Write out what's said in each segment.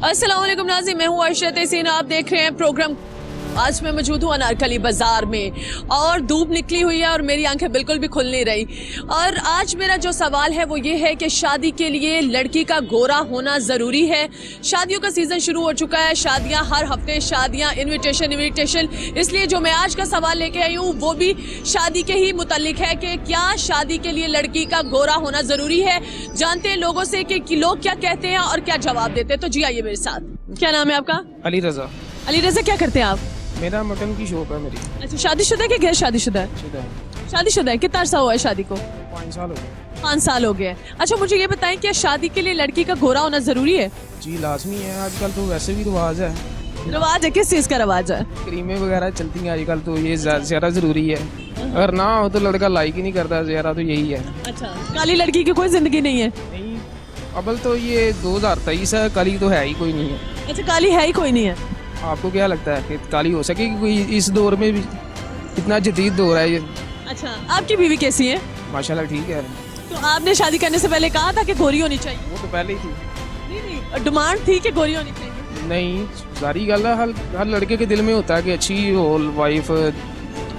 अस्सलाम वालेकुम नाज़रीन, मैं हूँ अर्शद हसीन। आप देख रहे हैं प्रोग्राम। आज मैं मौजूद हूँ अनारकली बाज़ार में और धूप निकली हुई है और मेरी आंखें बिल्कुल भी खुल नहीं रही। और आज मेरा जो सवाल है वो ये है कि शादी के लिए लड़की का गोरा होना ज़रूरी है। शादियों का सीज़न शुरू हो चुका है, शादियाँ हर हफ्ते, शादियाँ इनविटेशन। इसलिए जो मैं आज का सवाल लेके आई हूँ वो भी शादी के ही मुतालिक है कि क्या शादी के लिए लड़की का गोरा होना ज़रूरी है। जानते हैं लोगों से कि लोग क्या कहते हैं और क्या जवाब देते हैं। तो जी आइए मेरे साथ। क्या नाम है आपका? अली रजा। अली रजा, क्या करते हैं आप? मेरा मटन की शॉप है मेरी। अच्छा, शादीशुदा है कि गैर शादीशुदा है? शादीशुदा है। कितना अर्सा हुआ है शादी को? 5 साल हो गए। 5 साल हो गए। अच्छा, मुझे ये बताएं क्या शादी के लिए लड़की का गोरा होना जरूरी है? जी लाजमी है, आजकल तो वैसे भी रिवाज है। रिवाज है? किस चीज का रिवाज है? क्रीमें वगैरह चलती हैं आजकल, तो ये ज़्यादा ज़रूरी है। अगर ना हो तो लड़का लाइक ही नहीं करता, ज़्यादा तो यही है। अच्छा, काली लड़की की कोई जिंदगी नहीं है? नहीं, अबल तो ये 2023 है, काली तो है ही कोई नहीं है। अच्छा, काली है ही कोई नहीं है। आपको क्या लगता है कि काली हो सकेगी कोई इस दौर में भी? इतना जदीद दौर है ये। अच्छा, आपकी बीवी कैसी है? माशाल्लाह ठीक है। तो आपने शादी करने से पहले कहा था कि गोरी होनी चाहिए? वो तो पहले ही थी। नहीं, डिमांड थी कि गोरी होनी चाहिए? नहीं, सारी गल है, हर लड़के के दिल में होता है कि अच्छी हो वाइफ,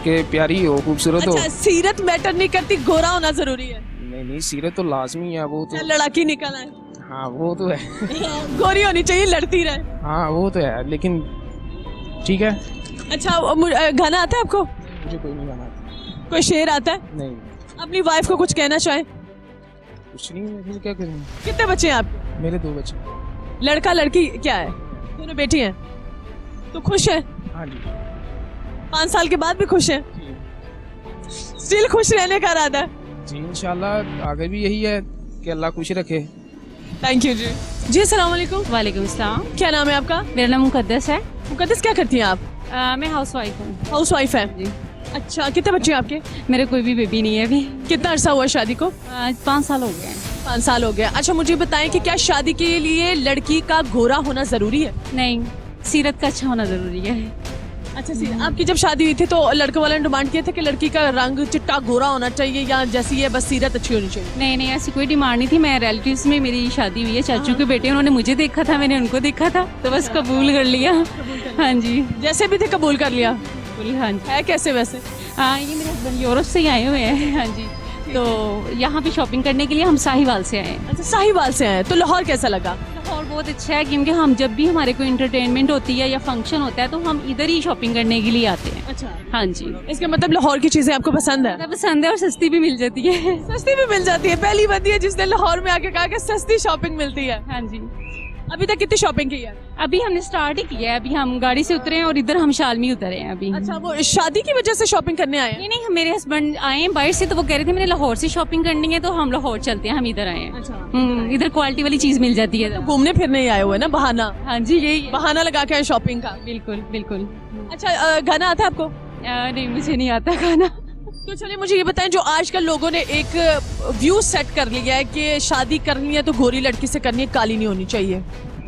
के प्यारी हो, खूबसूरत हो। अच्छा, सीरत मैटर नहीं करती, गोरा होना जरूरी है? नहीं, सीरत तो लाजमी है। वो तो लड़की निकल आए। हाँ वो तो है। गोरी होनी चाहिए, लड़ती रहे। हाँ वो तो है, लेकिन ठीक है। अच्छा, गाना आता है आपको? मुझे कोई नहीं गाना आता। कोई शेर आता है? नहीं, अपनी वाइफ को कुछ कहना चाहें? कुछ नहीं, मैं क्या करूँ। कितने बच्चे हैं आपके? मेरे 2 बच्चे। लड़का लड़की क्या है? दोनों बेटी हैं। तो खुश है? हाँ जी। 5 साल के बाद भी खुश है? स्टिल खुश रहने का इरादा है? जी इंशाल्लाह आगे भी यही है कि अल्लाह खुश रखे। थैंक यू जी। जी अस्सलाम वालेकुम। वालेकुम सलाम। क्या नाम है आपका? मेरा नाम मुकद्दस है। मुकद्दस, क्या करती हैं आप? मैं हाउस वाइफ हूँ। हाउस वाइफ है जी। अच्छा, कितने बच्चे हैं आपके? मेरे कोई भी बेबी नहीं है अभी। कितना अरसा हुआ शादी को? 5 साल हो गए हैं। 5 साल हो गए। अच्छा, मुझे बताएं कि क्या शादी के लिए लड़की का गोरा होना जरूरी है? नहीं, सीरत का अच्छा होना जरूरी है। अच्छा, आपकी जब शादी हुई थी तो लड़के वाले ने डिमांड किया था कि लड़की का रंग चिट्टा गोरा होना चाहिए या जैसी है बस सीरत अच्छी होनी चाहिए? नहीं, ऐसी कोई डिमांड नहीं थी। मैं रिलेटिव्स में मेरी शादी हुई है, चाचू के बेटे, उन्होंने मुझे देखा था, मैंने उनको देखा था, तो बस कबूल कर लिया। हाँ जी, जैसे भी थे कबूल कर लिया। हाँ जी। है कैसे वैसे? हाँ, ये मेरे हस्बैंड यूरोप से ही आए हुए हैं। हाँ जी, तो यहाँ पे शॉपिंग करने के लिए हम साहिवाल से आए हैं। अच्छा, साहिवाल से आए। तो लाहौर कैसा लगा? लाहौर बहुत अच्छा है, क्योंकि हम जब भी हमारे कोई इंटरटेनमेंट होती है या फंक्शन होता है तो हम इधर ही शॉपिंग करने के लिए आते हैं। अच्छा, हाँ जी। इसका मतलब लाहौर की चीजें आपको पसंद है? पसंद है और सस्ती भी मिल जाती है। सस्ती भी मिल जाती है। पहली बंदी है जिसने लाहौर में आके कहा कि सस्ती शॉपिंग मिलती है। हाँ जी। अभी तक कितनी शॉपिंग की है? अभी हमने स्टार्ट ही किया है, अभी हम गाड़ी से उतरे हैं और इधर हम शालमी उतरे हैं अभी। अच्छा, वो शादी की वजह से शॉपिंग करने आए हैं? नहीं, मेरे हस्बैंड आए हैं बाहर से, तो वो कह रहे थे मैंने लाहौर से शॉपिंग करनी है, तो हम लाहौर चलते हैं, हम इधर आए हैं। अच्छा, इधर क्वालिटी वाली चीज मिल जाती है। घूमने फिरने ही आए हुए ना, बहाना। हाँ जी, यही है। बहाना लगा के आए शॉपिंग का। बिल्कुल बिल्कुल। अच्छा, गाना आता है आपको? नहीं, मुझे नहीं आता गाना। तो चलिए मुझे ये बताएं, जो आजकल लोगों ने एक व्यू सेट कर लिया है कि शादी करनी है तो गोरी लड़की से करनी है, काली नहीं होनी चाहिए।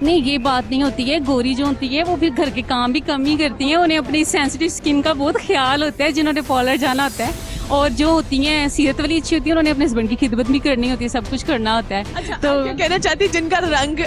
नहीं, ये बात नहीं होती है। गोरी जो होती है वो भी घर के काम भी कम ही करती हैं, उन्हें अपनी सेंसिटिव स्किन का बहुत ख्याल होता है, जिन्होंने पार्लर जाना होता है। और जो होती हैं सीरत वाली अच्छी होती है, उन्होंने अपने हस्बैंड की खिदमत भी करनी होती है, सब कुछ करना होता है। अच्छा, तो क्या कहना चाहती है जिनका रंग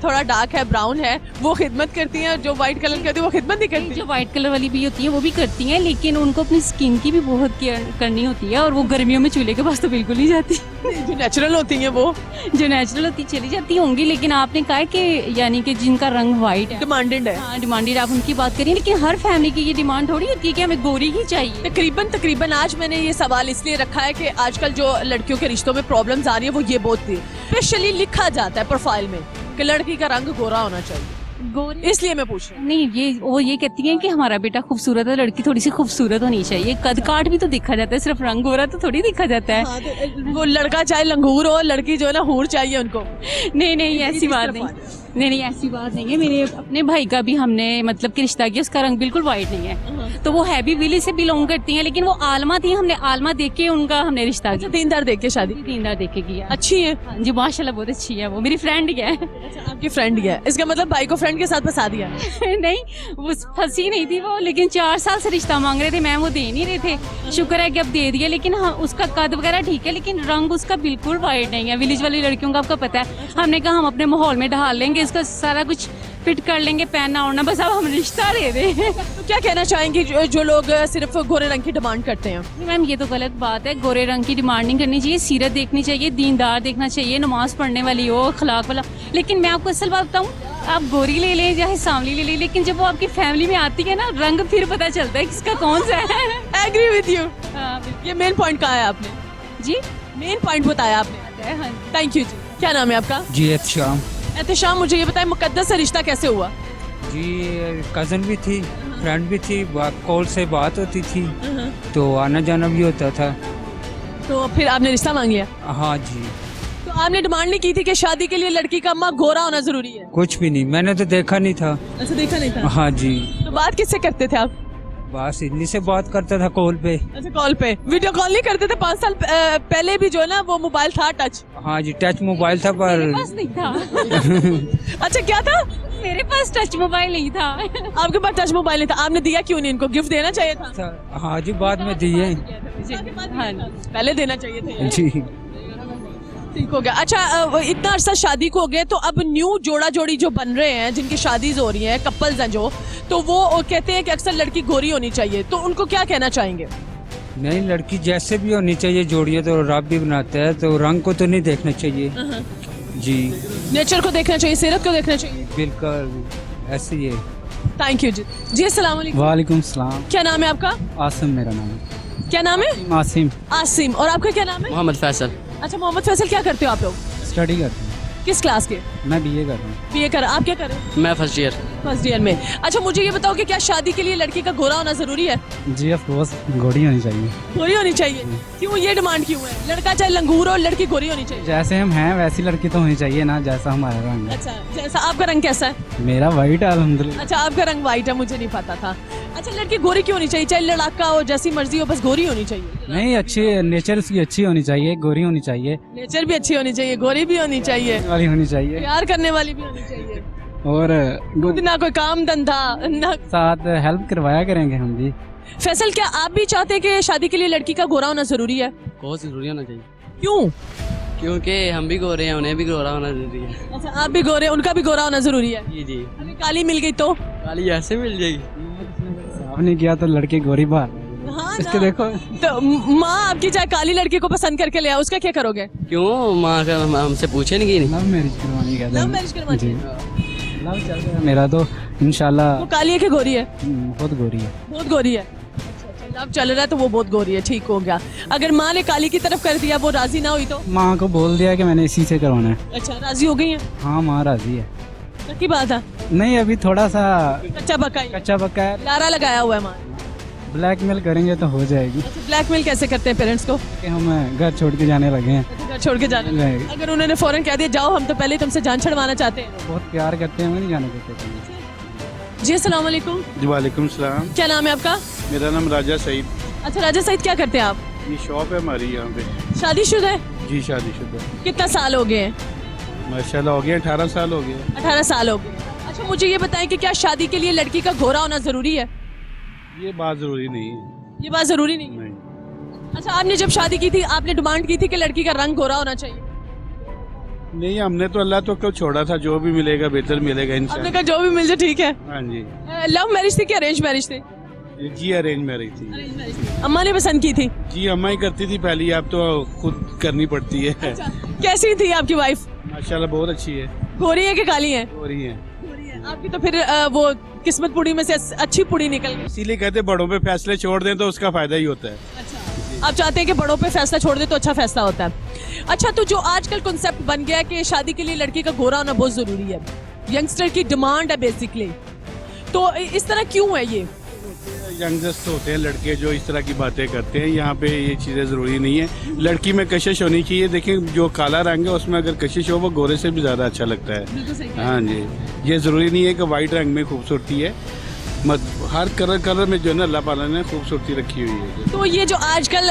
थोड़ा डार्क है, ब्राउन है, वो खिदमत करती हैं, जो व्हाइट कलर की होती है वो खिदमत नहीं करती? जो व्हाइट कलर वाली भी होती है वो भी करती हैं, लेकिन उनको अपनी स्किन की भी बहुत केयर करनी होती है, और वो गर्मियों में चूल्हे के पास तो बिल्कुल नहीं जाती। जो नेचुरल होती हैं वो जो नेचुरल होती चली जाती होंगी, लेकिन आपने कहा है कि यानी कि जिनका रंग व्हाइट है, डिमांडेड है। हाँ, डिमांडेड, आप उनकी बात करिए, लेकिन हर फैमिली की ये डिमांड थोड़ी होती है कि हमें गोरी ही चाहिए। तकरीबन आज मैंने ये सवाल इसलिए रखा है कि आजकल जो लड़कियों के रिश्तों में प्रॉब्लम्स आ रही है वो ये बहुत थी। स्पेशली लिखा जाता है प्रोफाइल में कि लड़की का रंग गोरा होना चाहिए, गोरी, इसलिए मैं पूछ रही हूँ। नहीं, वो ये कहती हैं कि हमारा बेटा खूबसूरत है, लड़की थोड़ी सी खूबसूरत होनी चाहिए। कद काट भी तो देखा जाता है, सिर्फ रंग गोरा तो थोड़ी देखा जाता है। हाँ, तो वो लड़का चाहे लंगूर हो, लड़की जो है ना हूर चाहिए उनको। नहीं, ऐसी बात नहीं। नहीं, ऐसी बात नहीं है। मेरे अपने भाई का भी हमने मतलब कि रिश्ता किया, उसका रंग बिल्कुल व्हाइट नहीं है, तो वो हैवी विलेज से बिलोंग करती हैं, लेकिन वो आलमा थी, हमने आलमा देख के उनका हमने रिश्ता किया। दीनदार देख के शादी? दीनदार देख के किया। अच्छी है? हाँ जी, माशाल्लाह बहुत अच्छी है, वो मेरी फ्रेंड है। अच्छा, आपकी फ्रेंड है, इसका मतलब भाई को फ्रेंड के साथ फंसा दिया? नहीं, वो फंसी नहीं थी वो, लेकिन 4 साल से रिश्ता मांग रहे थे, मैम वो दे नहीं रहे थे। शुक्र है कि अब दे दिया, लेकिन हाँ उसका कद वगैरह ठीक है, लेकिन रंग उसका बिल्कुल व्हाइट नहीं है। विलेज वाली लड़कियों का आपको पता है, हमने कहा हम अपने माहौल में ढाल लेंगे, इसका सारा कुछ फिट कर लेंगे, पहनना ओढ़ना, बस अब हम रिश्ता दे दें। तो क्या कहना चाहेंगे जो लोग सिर्फ गोरे रंग की डिमांड करते हैं? मैम ये तो गलत बात है, गोरे रंग की डिमांड नहीं करनी चाहिए, सीरत देखनी चाहिए, दीनदार देखना चाहिए, नमाज पढ़ने वाली हो, अखलाक वाला। लेकिन मैं आपको असल बात बताऊँ, आप गोरी ले लें चाहे सांवली ले लें, लेकिन जब वो आपकी फैमिली में आती है ना, रंग फिर पता चलता है किसका कौन सा है। Agree with you. हाँ, ये मेन पॉइंट कहा है आपने, जी मेन पॉइंट बताया आपने। हाँ। थैंक यू जी। क्या नाम है आपका? जी एहतशाम। एहतशाम, मुझे ये बताएं मुकद्दस से रिश्ता कैसे हुआ? जी कज़न भी थी, फ्रेंड भी थी, कॉल से बात होती थी, तो आना जाना भी होता था। तो फिर आपने रिश्ता मांग लिया? हाँ जी। तो आपने डिमांड नहीं की थी कि शादी के लिए लड़की का अम्मा गोरा होना जरूरी है? कुछ भी नहीं, मैंने तो देखा नहीं था। ऐसा देखा नहीं था? हाँ जी। तो बात किससे करते थे आप? बस इन्हीं से बात करता था कॉल पे। अच्छा, कॉल पे। वीडियो कॉल नहीं करते थे? 5 साल पहले भी जो है ना वो मोबाइल था टच? हाँ जी, टच मोबाइल था मेरे पर पास नहीं था। अच्छा, क्या था? मेरे पास टच मोबाइल नहीं था। आपके पास टच मोबाइल नहीं था, आपने दिया क्यों नहीं? इनको गिफ्ट देना चाहिए था। हाँ जी, बाद में दिए। हाँ पहले देना चाहिए था। जी। ठीक हो गया। अच्छा, इतना अरसा शादी को हो गया, तो अब न्यू जोड़ा जोड़ी जो बन रहे हैं, जिनकी शादीज हो रही हैं, कपल्स हैं जो, तो वो कहते हैं कि अक्सर लड़की गोरी होनी चाहिए, तो उनको क्या कहना चाहेंगे? नहीं, लड़की जैसे भी होनी चाहिए, जोड़ियाँ तो रब भी बनाता है, तो रंग को तो नहीं देखना चाहिए। जी, नेचर को देखना चाहिए, सीरत को देखना चाहिए। बिल्कुल ऐसे ही है। थैंक यू जी। जी अस्सलाम वालेकुम। वालेकुम सलाम। क्या नाम है आपका? आसिम मेरा नाम है। क्या नाम है? आसिम। आसिम। और आपका क्या नाम है? मोहम्मद फैसल। अच्छा, मोहम्मद फैसल, क्या करते हो आप लोग? स्टडी करता हूँ। किस क्लास के? मैं बीए कर रहा हूँ। बीए कर। आप क्या कर रहे हो? मैं फर्स्ट ईयर। फर्स्ट ईयर में। अच्छा, मुझे ये बताओ कि क्या शादी के लिए लड़की का गोरा होना जरूरी है? जी ऑफ कोर्स, गोरी होनी चाहिए। गोरी होनी चाहिए? क्यों, ये डिमांड क्यों है? लड़का चाहे लंगूर हो, लड़की गोरी होनी चाहिए। जैसे हम हैं वैसी लड़की तो होनी चाहिए ना, जैसा हमारा रंग है। अच्छा, जैसा आपका रंग कैसा है? मेरा वाइट है अल्हम्दुलिल्लाह। अच्छा, आपका रंग वाइट है, मुझे नहीं पता था। अच्छा, लड़की गोरी क्यों होनी चाहिए? चाहे लड़का हो, जैसी मर्जी हो, बस गोरी होनी चाहिए? नहीं, अच्छी नेचर उसकी अच्छी होनी चाहिए, गोरी होनी चाहिए, नेचर भी अच्छी होनी चाहिए, गोरी भी होनी चाहिए, वाली होनी चाहिए, प्यार करने वाली भी होनी चाहिए, और खुद ना कोई काम धंधा ना। साथ हेल्प करवाया करेंगे हम भी। फैसल, क्या आप भी चाहते हैं कि शादी के लिए लड़की का गोरा होना जरूरी है? बहुत जरूरी होना चाहिए, क्यों? क्योंकि हम भी गोरे हैं, उन्हें भी गोरा होना जरूरी है। अच्छा, आप भी गोरे, उनका भी गोरा होना जरूरी है। जी जी। अभी काली मिल गई तो? काली ऐसे मिल जाएगी। साफ नहीं किया तो लड़की गोरी बाहर। हाँ इसके ना। देखो, तो माँ आपकी चाहे काली लड़की को पसंद करके ले आओ, उसका क्या करोगे? क्यों, माँ का हमसे पूछे नहीं? लव मैरिज करवानी कहते लव हैं। मैरिज करवानी जी, है? लव चल रहा है मेरा तो इंशाल्लाह। वो काली है कि गोरी है? बहुत गोरी है। बहुत गोरी है। अच्छा, लव चल रहा है तो वो बहुत गोरी है, ठीक हो गया। अगर माँ ने काली की तरफ कर दिया, वो राजी ना हुई तो? माँ को बोल दिया कि मैंने इसी से करवाना है। अच्छा, राजी हो गई है? हाँ, माँ राजी है। पक्की बात है? नहीं, अभी थोड़ा सा कच्चा पक्का ही? कच्चा पक्का है, लारा लगाया हुआ है माँ? ब्लैकमेल करेंगे तो हो जाएगी। अच्छा, ब्लैकमेल कैसे करते हैं पेरेंट्स को? कि हम घर छोड़ के जाने लगे हैं। घर छोड़ के जाने? नहीं। अगर उन्होंने फौरन कह दिया जाओ, हम तो पहले तुमसे जान छुड़वाना चाहते हैं। बहुत प्यार करते हैं, वो नहीं जाने देते कहीं। जी अस्सलाम वालेकुम। जी वालेकुम सलाम। क्या नाम है आपका? मेरा नाम राजा सईद। अच्छा, राजा सईद, क्या करते हैं आप? ये शॉप है हमारी यहाँ पे। शादीशुदा है? जी शादीशुदा। कितना साल हो गए हैं? माशाल्लाह हो गया 18 साल हो गए। 18 साल हो गए। अच्छा, मुझे ये बताएं कि क्या शादी के लिए लड़की का गोरा होना जरूरी है? ये बात जरूरी नहीं है। ये बात जरूरी नहीं है? नहीं अच्छा, आपने जब शादी की थी, आपने डिमांड की थी कि लड़की का रंग गोरा होना चाहिए? नहीं, हमने तो अल्लाह तो कल छोड़ा था, जो भी मिलेगा बेहतर मिलेगा आपने इंशाल्लाह। कहा जो भी मिल जाए ठीक है। हाँ जी। लव मैरिज थी कि अरेंज मैरिज थी? जी अरेंज मैरिज थी। अम्मा ने पसंद की थी? जी अम्मा ही करती थी पहली, अब तो खुद करनी पड़ती है। कैसी थी आपकी वाइफ? माशाल्लाह बहुत अच्छी है। गोरी है कि काली है? हो रही है। आपकी तो फिर वो किस्मत पुड़ी में से अच्छी पुड़ी निकल गई। इसीलिए कहते हैं बड़ों पे फैसले छोड़ दें तो उसका फायदा ही होता है। अच्छा, आप चाहते हैं कि बड़ों पे फैसला छोड़ दे तो अच्छा फैसला होता है। अच्छा, तो जो आजकल कॉन्सेप्ट बन गया है कि शादी के लिए लड़की का गोरा होना बहुत जरूरी है, यंगस्टर की डिमांड है बेसिकली, तो इस तरह क्यों है ये? यंगस्ट होते हैं लड़के जो इस तरह की बातें करते हैं, यहाँ पे ये चीज़ें ज़रूरी नहीं है। लड़की में कशिश होनी चाहिए। देखें, जो काला रंग है उसमें अगर कशिश हो वो गोरे से भी ज़्यादा अच्छा लगता है। हाँ जी, ये ज़रूरी नहीं है कि वाइट रंग में खूबसूरती है। हर कलर में जो है ना अल्लाह पाला ने खूबसूरती रखी हुई है। तो ये जो आजकल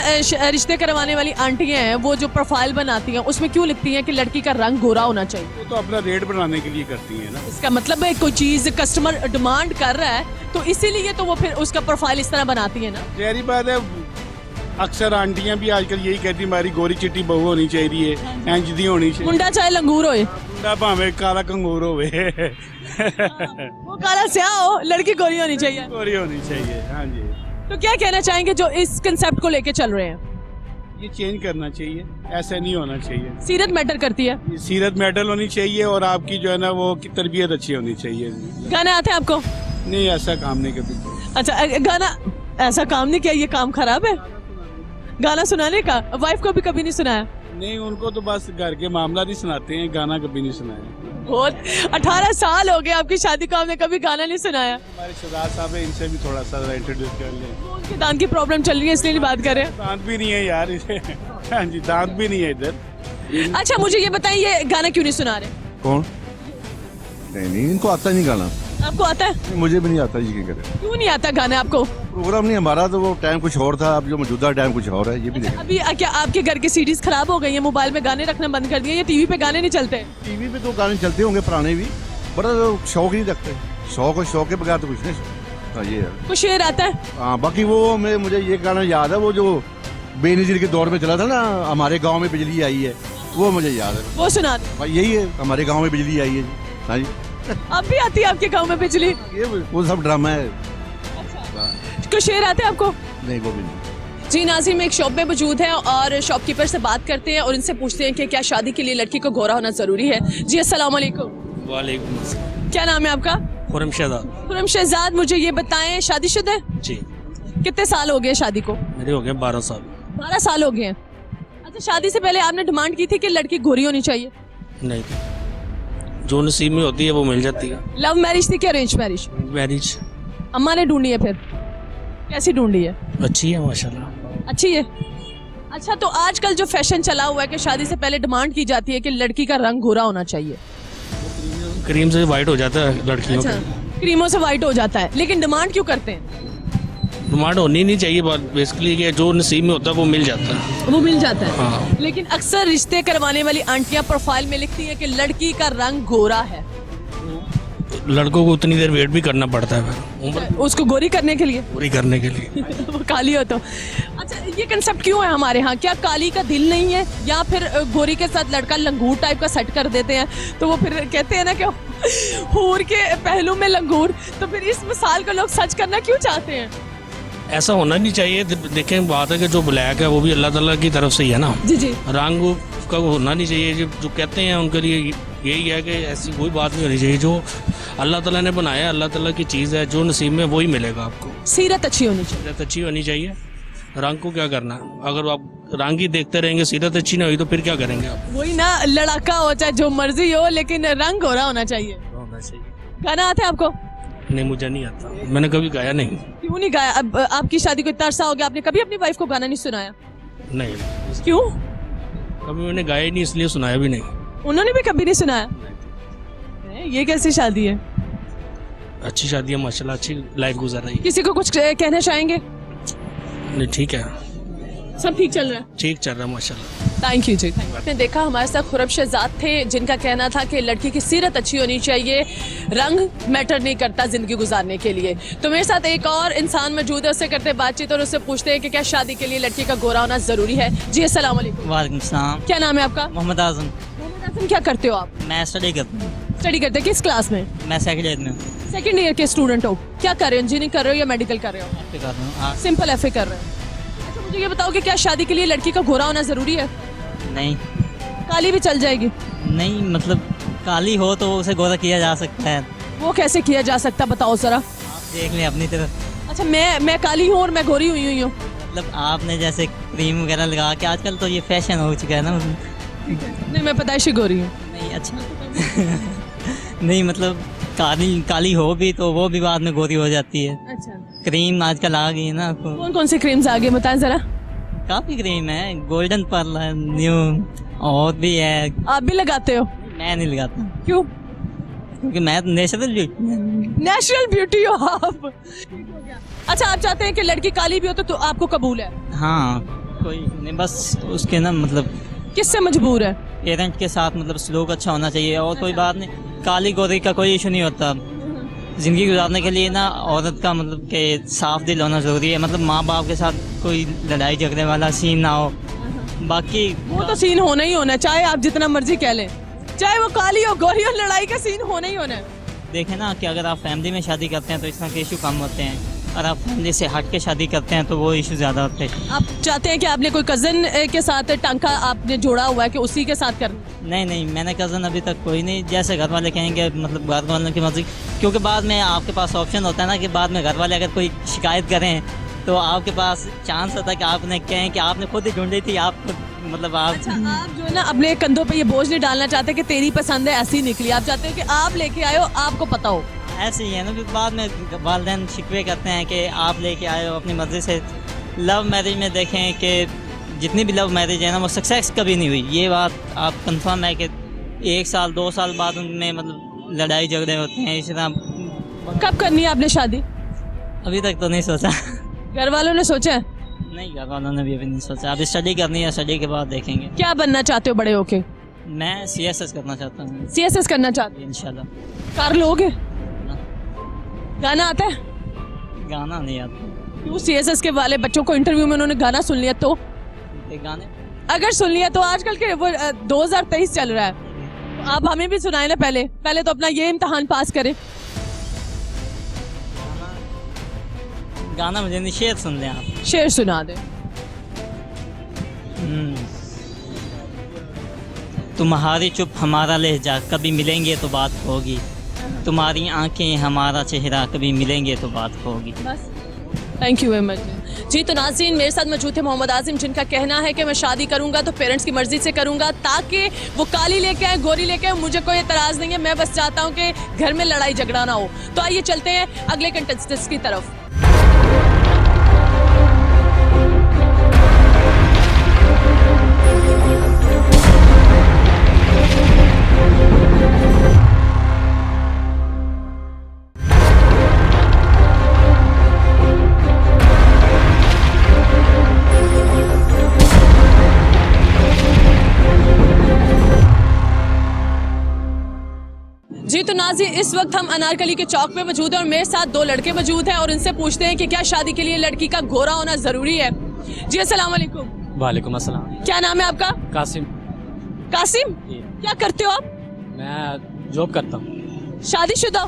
रिश्ते करवाने वाली आंटियां हैं, वो जो प्रोफाइल बनाती हैं, उसमें क्यों लिखती हैं कि लड़की का रंग गोरा होना चाहिए? वो तो अपना रेट बढ़ाने के लिए करती है ना। इसका मतलब है कोई चीज कस्टमर डिमांड कर रहा है, तो इसीलिए तो वो फिर उसका प्रोफाइल इस तरह बनाती है ना। जहरी बात है, अक्सर आंटियां भी आजकल यही कहती हमारी गोरी चिट्टी बहू होनी चाहिए, इंज दी होनी चाहिए। मुंडा चाहे लंगूर होए, मुंडा भावे काला कंगूर होवे वो काला स्याह हो, लड़की गोरी होनी चाहिए। गोरी होनी चाहिए, हाँ जी। तो क्या कहना चाहेंगे जो इस कंसेप्ट को लेके चल रहे हैं? ये चेंज करना चाहिए, ऐसा नहीं होना चाहिए। सीरत मैटर करती है। ये सीरत मेडल होनी चाहिए और आपकी जो है ना वो की तरबियत अच्छी होनी चाहिए। गाने आते हैं आपको? नहीं, ऐसा काम नहीं कभी। अच्छा, गाना ऐसा काम नहीं किया, ये काम खराब है गाना सुनाने का? वाइफ को भी कभी नहीं सुनाया? नहीं, उनको तो बस घर के मामला नहीं सुनाते हैं, गाना कभी नहीं सुनाया। बहुत 18 साल हो गए आपकी शादी को, आपने कभी गाना नहीं सुनाया? हमारे सरदार साहब है, इनसे भी थोड़ा सा इंट्रोड्यूस कर लें। उनके दांत की प्रॉब्लम चल रही है इसलिए नहीं बात कर रहे हैं। दांत भी नहीं है यार इसे हाँ जी, दांत भी नहीं है इधर। अच्छा, मुझे ये बताइए, ये गाना क्यों नहीं सुना रहे? कौन? नहीं, इनको आता नहीं गाना। आपको आता है? मुझे भी नहीं आता जी, क्या करें। क्यों नहीं आता गाना आपको? प्रोग्राम नहीं हमारा, तो वो टाइम कुछ और था, अब जो मौजूदा टाइम कुछ और है, ये भी देखें। अभी क्या आपके घर की सीडीज खराब हो गई है, मोबाइल में गाने रखना बंद कर दिए, या टीवी पे गाने नहीं चलते? टीवी पे तो गाने चलते होंगे पुराने भी, बड़ा शौक नहीं रखते। शौक और शौक के बगैर तो कुछ नहीं। हाँ, ये है। कुछ शेर आता है? हाँ, बाकी वो मुझे ये गाना याद है, वो जो बेनजीर के दौर में चला था ना, हमारे गाँव में बिजली आई है, वो मुझे याद है। वो सुना दे। भाई यही है, हमारे गाँव में बिजली आई है जी। हाँ जी, अब भी आती है आपके गाँव में बिजली? ये वो सब ड्रामा है। कुछ शेर आते हैं आपको? नहीं, वो भी नहीं। जी नाज़रीन, में एक शॉप में मौजूद है और शॉपकीपर से बात करते हैं और इनसे पूछते हैं कि क्या शादी के लिए लड़की को गोरा होना जरूरी है। जी अस्सलाम वालेकुम। वालेकुम अस्सलाम। क्या नाम है आपका? खुरम शहजाद। खुरम शहजाद, मुझे ये बताएं, शादीशुदा है? जी, कितने साल हो गए शादी को? मेरे हो गए 12 साल। 12 साल हो गए हैं। अच्छा, शादी से पहले आपने डिमांड की थी कि लड़की गोरी होनी चाहिए? नहीं, जो नसीब में होती है वो मिल जाती है। लव मैरिज थी कि अरेंज मैरिज? मैरिज अम्मा ने ढूंढी है? फिर कैसी ढूंढी है? अच्छी है माशाल्लाह। अच्छी है। अच्छा, तो आजकल जो फैशन चला हुआ है कि शादी से पहले डिमांड की जाती है कि लड़की का रंग गोरा होना चाहिए। क्रीम से वाइट हो जाता है लड़कियों अच्छा, का। क्रीमों से वाइट हो जाता है, लेकिन डिमांड क्यों करते हैं? डिमांड होनी नहीं चाहिए, बेसिकली कि जो नसीब में होता है वो मिल जाता है। वो मिल जाता है। हाँ। लेकिन अक्सर रिश्ते करवाने वाली आंटियां प्रोफाइल में लिखती हैं कि लड़की का रंग गोरा है। लड़कों को उतनी देर वेट भी करना पड़ता है फिर उम्र उसको गोरी करने के लिए? पूरी करने के लिए। वो काली हो तो। अच्छा, ये कंसेप्ट क्यों है हमारे यहाँ? क्या काली का दिल नहीं है, या फिर गोरी के साथ लड़का लंगूर टाइप का सेट कर देते हैं, तो वो फिर कहते हैं ना कि हूर के पहलू में लंगूर, तो फिर इस मिसाल को लोग सच करना क्यों चाहते हैं? ऐसा होना नहीं चाहिए। देखें, बात है कि जो ब्लैक है वो भी अल्लाह ताला की तरफ से ही है ना। जी जी। रंग का होना नहीं चाहिए। जो कहते हैं उनके लिए यही है कि ऐसी कोई बात नहीं होनी चाहिए। जो अल्लाह ताला ने बनाया, अल्लाह ताला की चीज़ है, जो नसीब में वही मिलेगा आपको। सीरत अच्छी होनी चाहिए। सीरत अच्छी होनी चाहिए। रंग को क्या करना है? अगर आप रंग ही देखते रहेंगे, सीरत अच्छी नहीं हुई तो फिर क्या करेंगे आप? वही ना, लड़ाका हो चाहे जो मर्जी हो, लेकिन रंग गोरा होना चाहिए। होना चाहिए। गाना आता है आपको? नहीं, मुझे नहीं आता, मैंने कभी गाया नहीं। क्यों नहीं गाया? अब आपकी शादी को इतना अरसा हो गया, आपने कभी अपनी वाइफ को गाना नहीं सुनाया? नहीं, क्यों? कभी मैंने गाया ही नहीं, इसलिए सुनाया भी नहीं। उन्होंने भी कभी नहीं सुनाया? ये कैसी शादी है? अच्छी शादी है माशाल्लाह, अच्छी लाइफ गुजर रही है। किसी को कुछ कहना चाहेंगे? नहीं, ठीक है, सब ठीक चल रहा है? ठीक चल रहा है माशाल्लाह। थैंक यू जी। आपने देखा हमारे साथ खुरम शहजाद थे, जिनका कहना था कि लड़की की सीरत अच्छी होनी चाहिए, रंग मैटर नहीं करता जिंदगी गुजारने के लिए। तो मेरे साथ एक और इंसान मौजूद है, उससे करते बातचीत और उससे पूछते हैं कि क्या शादी के लिए लड़की का गोरा होना जरूरी है। जी अस्सलाम वालेकुम। वालेकुम सलाम। क्या नाम है आपका? मोहम्मद आजम। मोहम्मद आजम, क्या करते हो आप? मैं स्टडी करता हूँ। स्टडी करते हैं? किस क्लास में? मैं सेकंड ईयर में हूँ। सेकंड ईयर के स्टूडेंट हो? क्या कर रहे हो? इंजीनियरिंग कर रहे हो या मेडिकल कर रहे हो? FA कर रहा हूँ। हाँ। सिंपल FA कर रहे हो। अच्छा, मुझे ये बताओ कि क्या शादी के लिए लड़की का गोरा होना जरूरी है? नहीं, काली भी चल जाएगी? नहीं, मतलब काली हो तो उसे गोरा किया जा सकता है। वो कैसे किया जा सकता, बताओ जरा। आप देख लें अपनी तरफ। अच्छा, मैं काली हूँ और मैं गोरी हुई हूँ। मतलब आपने जैसे क्रीम वगैरह लगा के, आजकल तो ये फैशन हो चुका है ना। नहीं, मैं पैदाइशी गोरी हूँ। नहीं, अच्छा नहीं, मतलब काली हो भी तो वो भी बाद में गोरी हो जाती है। अच्छा, क्रीम आजकल आ गई है ना। आपको कौन कौन सी क्रीम्स आ गई बताएं जरा। काफ़ी क्रीम है, गोल्डन पर्ल है, न्यू और भी है। आप भी लगाते हो? मैं नहीं लगाता, क्यों? क्योंकि मैं नेचुरल ब्यूटी हो आप। अच्छा, आप चाहते हैं कि लड़की काली भी हो तो आपको कबूल है? हाँ, कोई नहीं, बस उसके ना मतलब किससे मजबूर है? पेरेंट के साथ मतलब सलूक अच्छा होना चाहिए और कोई बात नहीं। काली गोरी का कोई इशू नहीं होता। ज़िंदगी गुजारने के लिए ना औरत का मतलब कि साफ दिल होना ज़रूरी है। मतलब माँ बाप के साथ कोई लड़ाई झगड़े वाला सीन ना हो। बाकी वो तो सीन होना ही होना है, चाहे आप जितना मर्जी कह लें, चाहे वो काली हो गोरी हो, लड़ाई का सीन होना ही होना है। देखें ना कि अगर आप फैमिली में शादी करते हैं तो इस तरह के इशू कम होते हैं, और आप फैमिली से हट के शादी करते हैं तो वो इशू ज़्यादा होते हैं। आप चाहते हैं कि आपने कोई कजन के साथ टांका आपने जोड़ा हुआ है कि उसी के साथ करना? नहीं, मैंने कज़न अभी तक कोई नहीं। जैसे घर वाले कहेंगे, मतलब घर वालों की मर्जी, क्योंकि बाद में आपके पास ऑप्शन होता है ना कि बाद में घर वाले अगर कोई शिकायत करें तो आपके पास चांस होता है कि आपने कहें कि आपने खुद ही ढूंढी थी, आप मतलब आप अच्छा, आप जो है ना अपने कंधों पे ये बोझ नहीं डालना चाहते कि तेरी पसंद है ऐसी निकली, आप चाहते हो कि आप लेके आए हो, आपको पता हो। ऐसे ही है ना, फिर बाद में वालिदैन शिकवे करते हैं कि आप लेके आए हो अपनी मर्जी से। लव मैरिज में देखें कि जितनी भी लव मैरिज है ना वो सक्सेस कभी नहीं हुई, ये बात आप कंफर्म है कि 1 साल 2 साल बाद उनमें मतलब लड़ाई झगड़े होते हैं। इस तरह कब करनी है आपने शादी? अभी तक तो नहीं सोचा। घर वालों ने सोचा है? नहीं, घर वालों ने भी अभी नहीं सोचा। अभी स्टडी करनी है, स्टडी के बाद देखेंगे। क्या बनना चाहते हो बड़े होके? मैं CSS करना चाहता हूँ CSS करना चाहते हो? इंशाल्लाह। कर लोगे? गाना आता है? गाना नहीं आता। क्यों? CSS के वाले बच्चों को इंटरव्यू में उन्होंने गाना सुन लिया तो? गाने अगर सुन लिया तो आजकल के वो 2023 चल रहा है, तो आप हमें भी सुनाए ना। पहले तो अपना ये इम्तिहान पास करें। गाना मुझे नहीं, शेर सुन लें आप। शेर सुना दे। तुम्हारी चुप हमारा लहजा, कभी मिलेंगे तो बात होगी। तुम्हारी आंखें हमारा चेहरा, कभी मिलेंगे तो बात होगी। बस, थैंक यू वेरी मच। जी, तो नाज़रीन, मेरे साथ मौजूद थे मोहम्मद आज़िम, जिनका कहना है कि मैं शादी करूंगा तो पेरेंट्स की मर्जी से करूंगा, ताकि वो काली लेके आए गोरी लेके आए, मुझे कोई एतराज़ नहीं है। मैं बस चाहता हूं कि घर में लड़ाई झगड़ा ना हो। तो आइए चलते हैं अगले कंटेस्टेंट्स की तरफ। जी, तो नाज़रीन, इस वक्त हम अनारकली के चौक पे मौजूद हैं और मेरे साथ 2 लड़के मौजूद हैं और इनसे पूछते हैं कि क्या शादी के लिए लड़की का गोरा होना ज़रूरी है। जी, अस्सलाम वालेकुम। वालेकुम अस्सलाम। क्या नाम है आपका? कासिम। कासिम, क्या करते हो आप? मैं जॉब करता हूँ। शादीशुदा?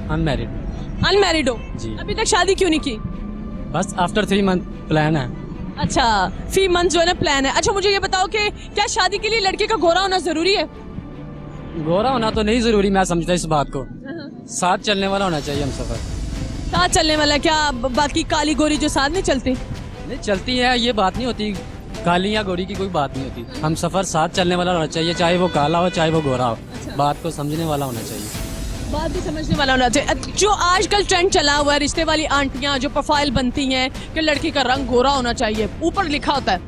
अनमैरिड। अनमैरिड हो जी। अभी तक शादी क्यों नहीं की? बस आफ्टर 3 मंथ प्लान है। अच्छा, 3 मंथ जो है ना प्लान है। अच्छा, मुझे ये बताओ कि क्या शादी के लिए लड़के का गोरा होना ज़रूरी है? गोरा होना तो नहीं जरूरी, मैं समझता इस बात को। साथ चलने वाला होना चाहिए हम सफर। साथ चलने वाला? क्या बाकी काली गोरी जो साथ नहीं चलती? नहीं चलती है, ये बात नहीं होती। काली या गोरी की कोई बात नहीं होती। हम सफर साथ चलने वाला होना चाहिए, चाहे वो काला हो चाहे वो गोरा हो। बात को समझने वाला होना चाहिए। बात भी समझने वाला होना चाहिए। जो आजकल ट्रेंड चला हुआ है, रिश्ते वाली आंटियां जो प्रोफाइल बनती हैं कि लड़की का रंग गोरा होना चाहिए, ऊपर लिखा होता है,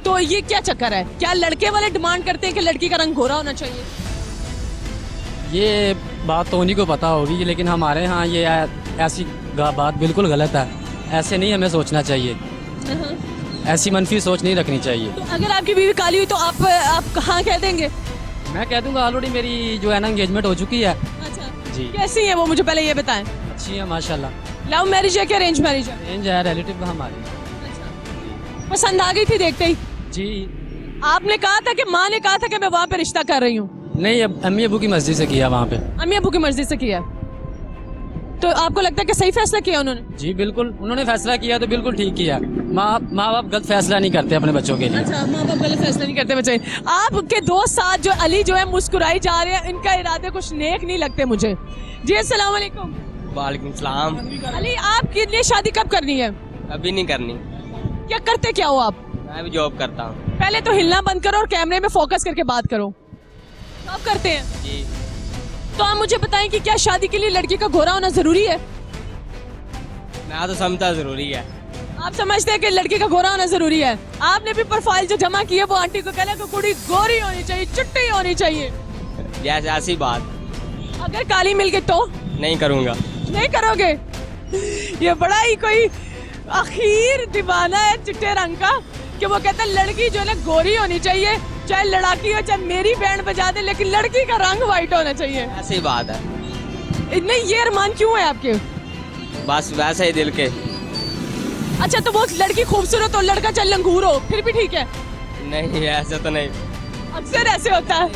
तो ये क्या चक्कर है? क्या लड़के वाले डिमांड करते हैं कि लड़की का रंग गोरा होना चाहिए? ये बात तो उन्हीं को पता होगी, लेकिन हमारे यहाँ ये ऐसी बात बिल्कुल गलत है। ऐसे नहीं हमें सोचना चाहिए, ऐसी मनफी सोच नहीं रखनी चाहिए। तो अगर आपकी बीवी काली हुई तो आप कहाँ कह देंगे? मैं कह दूंगा ऑलरेडी मेरी जो है ना एंगेजमेंट हो चुकी है। अच्छा जी। कैसी है वो, मुझे पहले ये बताएं। अच्छी है माशाल्लाह। लव मैरिज है क्या अरेंज मैरिज है? रेंज है, रिलेटिव हमारे। पसंद आ गई थी देखते ही? जी। आपने कहा था कि माँ ने कहा था कि मैं वहाँ पे रिश्ता कर रही हूँ? नहीं, अब अम्मी अबू की मर्जी से किया वहाँ पे। अम्मी अबू की मर्जी से किया, तो आपको लगता है कि सही फैसला किया उन्होंने? जी बिल्कुल, उन्होंने फैसला किया तो बिल्कुल ठीक किया। माँ बाप गलत फैसला नहीं करते अपने बच्चों के लिए। अच्छा, माँ बाप गलत फैसला नहीं करते बच्चे। आपके दोस्त साथ जो अली जो है मुस्कुराई जा रहे हैं, इनका इरादे कुछ नेक नहीं लगते मुझे। जी, अस्सलाम वालेकुम। वालेकुम सलाम। अली, आपके लिए शादी कब करनी है? अभी नहीं करनी। क्या करते क्या हो आप? मैं भी जॉब करता हूँ। पहले तो हिलना बंद करो और कैमरे में फोकस करके बात करो। आप करते हैं? जी। तो आप मुझे बताएं कि क्या शादी के लिए लड़की का गोरा होना जरूरी है? मैं तो समझता जरूरी है। आप समझते हैं कि लड़की का गोरा होना जरूरी है? आपने भी प्रोफाइल जो जमा की है वो आंटी को कहना कि कुड़ी गोरी होनी चाहिए, चिट्टी होनी चाहिए। जैसे ऐसी बात। अगर काली मिल गई तो? नहीं करूँगा। नहीं करोगे? ये बड़ा ही कोई आखिर दीवाना है चिट्टे रंग का कि वो कहता है लड़की जो है ना गोरी होनी चाहिए, चाहे लड़ाकी हो चाहे मेरी बैंड बजा दे, लेकिन लड़की का रंग व्हाइट होना चाहिए। ऐसी बात है। नहीं, ये अरमान क्यों है आपके? बस वैसे ही दिल के। अच्छा, तो वो लड़की खूबसूरत हो, लड़का चल लंगूर हो, फिर भी ठीक है? नहीं ऐसा तो नहीं। अक्सर ऐसे होता है,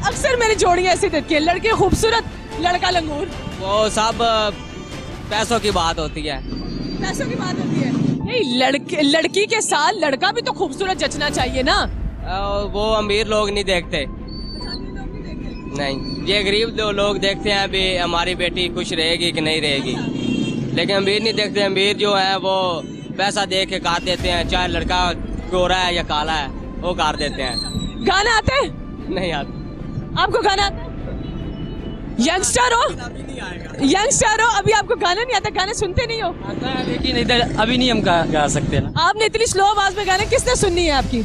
अक्सर मेरी जोड़ियां ऐसी देखी है, लड़की खूबसूरत, लड़का लंगूर। वो सब पैसों की बात होती है। पैसों की बात होती है? नहीं, लड़की के साथ लड़का भी तो खूबसूरत जचना चाहिए ना। वो अमीर लोग नहीं देखते। नहीं, ये गरीब लोग देखते हैं अभी हमारी बेटी खुश रहेगी कि नहीं रहेगी, लेकिन अमीर नहीं देखते। अमीर जो है वो पैसा दे के काट देते हैं, चाहे लड़का गोरा है या काला है, वो काट देते हैं। गाना आते हैं? नहीं आते। आपको गाना आता है? यंगस्टर हो, यंगस्टर हो, अभी आपको गाना नहीं आता, गाने सुनते नहीं हो? आता है लेकिन इधर अभी नहीं हम गा सकते ना। आपने इतनी स्लो आवाज में गाने किसने सुननी है आपकी?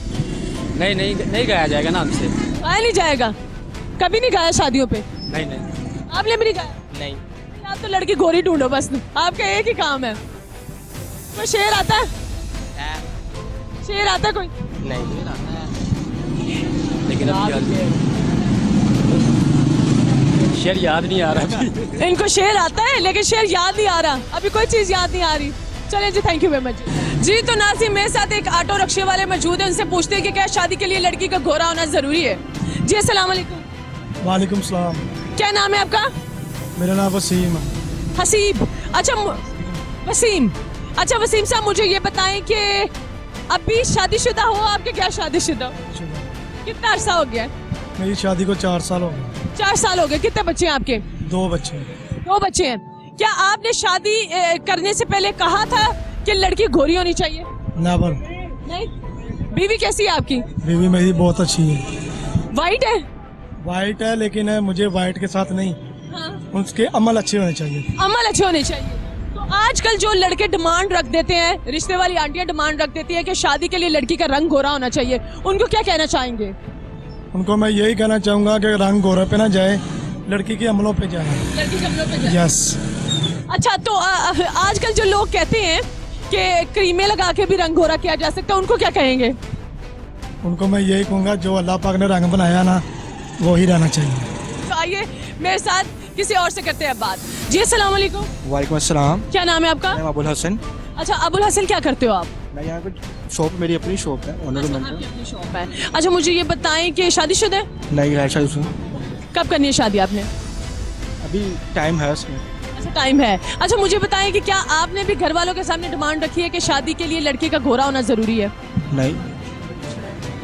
नहीं गाया जाएगा ना हमसे। गाया नहीं जाएगा? कभी नहीं गाया शादियों पे? नहीं। आपने भी नहीं गाया? नहीं। आप तो लड़की गोरी ढूंढो बस, आपका एक ही काम है। कोई शेर आता है? शेर आता है कोई? नहीं। लेकिन अभी शेर याद नहीं आ रहा। इनको शेर आता है लेकिन शेर याद नहीं आ रहा, अभी कोई चीज याद नहीं आ रही। चले जी, थैंक यू वेरी मच जी। तो नाज़रीन, मेरे साथ एक ऑटो रिक्शे वाले मौजूद है, उनसे पूछते हैं कि क्या शादी के लिए लड़की का गोरा होना जरूरी है। जी अस्सलाम वालेकुम। वालेकुम सलाम। क्या नाम है आपका? मेरा नाम वसीम है। हसीब। अच्छा, वसीम। अच्छा वसीम साहब, मुझे ये बताएं कि अभी शादीशुदा हो आपके? क्या शादीशुदा? कितना अरसा हो गया? मेरी शादी को 4 साल हो गए। 4 साल हो गए। कितने बच्चे हैं आपके? 2 बच्चे। 2 बच्चे हैं। क्या आपने शादी करने से पहले कहा था कि लड़की गोरी होनी चाहिए? नेवर। नहीं। बीवी कैसी है आपकी? बीवी मेरी बहुत अच्छी है। वाइट है? वाइट है, लेकिन मुझे वाइट के साथ नहीं, हाँ। उसके अमल अच्छे होने चाहिए। अमल अच्छे होने चाहिए। तो आजकल जो लड़के डिमांड रख देते हैं, रिश्ते वाली आंटियां डिमांड रख देती है कि शादी के लिए लड़की का रंग गोरा होना चाहिए, उनको क्या कहना चाहेंगे? उनको मैं यही कहना चाहूँगा कि रंग गोरा पे ना जाए, लड़की के अमलों पे जाए। लड़की के अमलों पे जाए। यस। अच्छा, तो आजकल जो लोग कहते हैं कि क्रीमें लगा के भी रंग गोरा किया जा सकता है, उनको क्या कहेंगे? उनको मैं यही कहूँगा, जो अल्लाह पाक ने रंग बनाया ना, वो ही रहना चाहिए। तो आइए मेरे साथ किसी और से करते हैं बात। जी अस्सलाम वालेकुम। वालेकुम अस्सलाम। क्या नाम है आपका? मैं अबुल हसन। अच्छा, अबुल हसन, क्या करते हो आप? मैं यहाँ पे शॉप, मेरी अपनी शॉप है, ओनर अच्छा, आपकी अपनी शॉप है। अच्छा, मुझे ये बताएं कि शादीशुदा है? नहीं है शादी। कब करनी है शादी आपने? अभी टाइम है उसमें। अच्छा, टाइम है। अच्छा, मुझे बताएं कि क्या आपने भी घर वालों के सामने डिमांड रखी है कि शादी के लिए लड़के का गोरा होना जरूरी है? नहीं,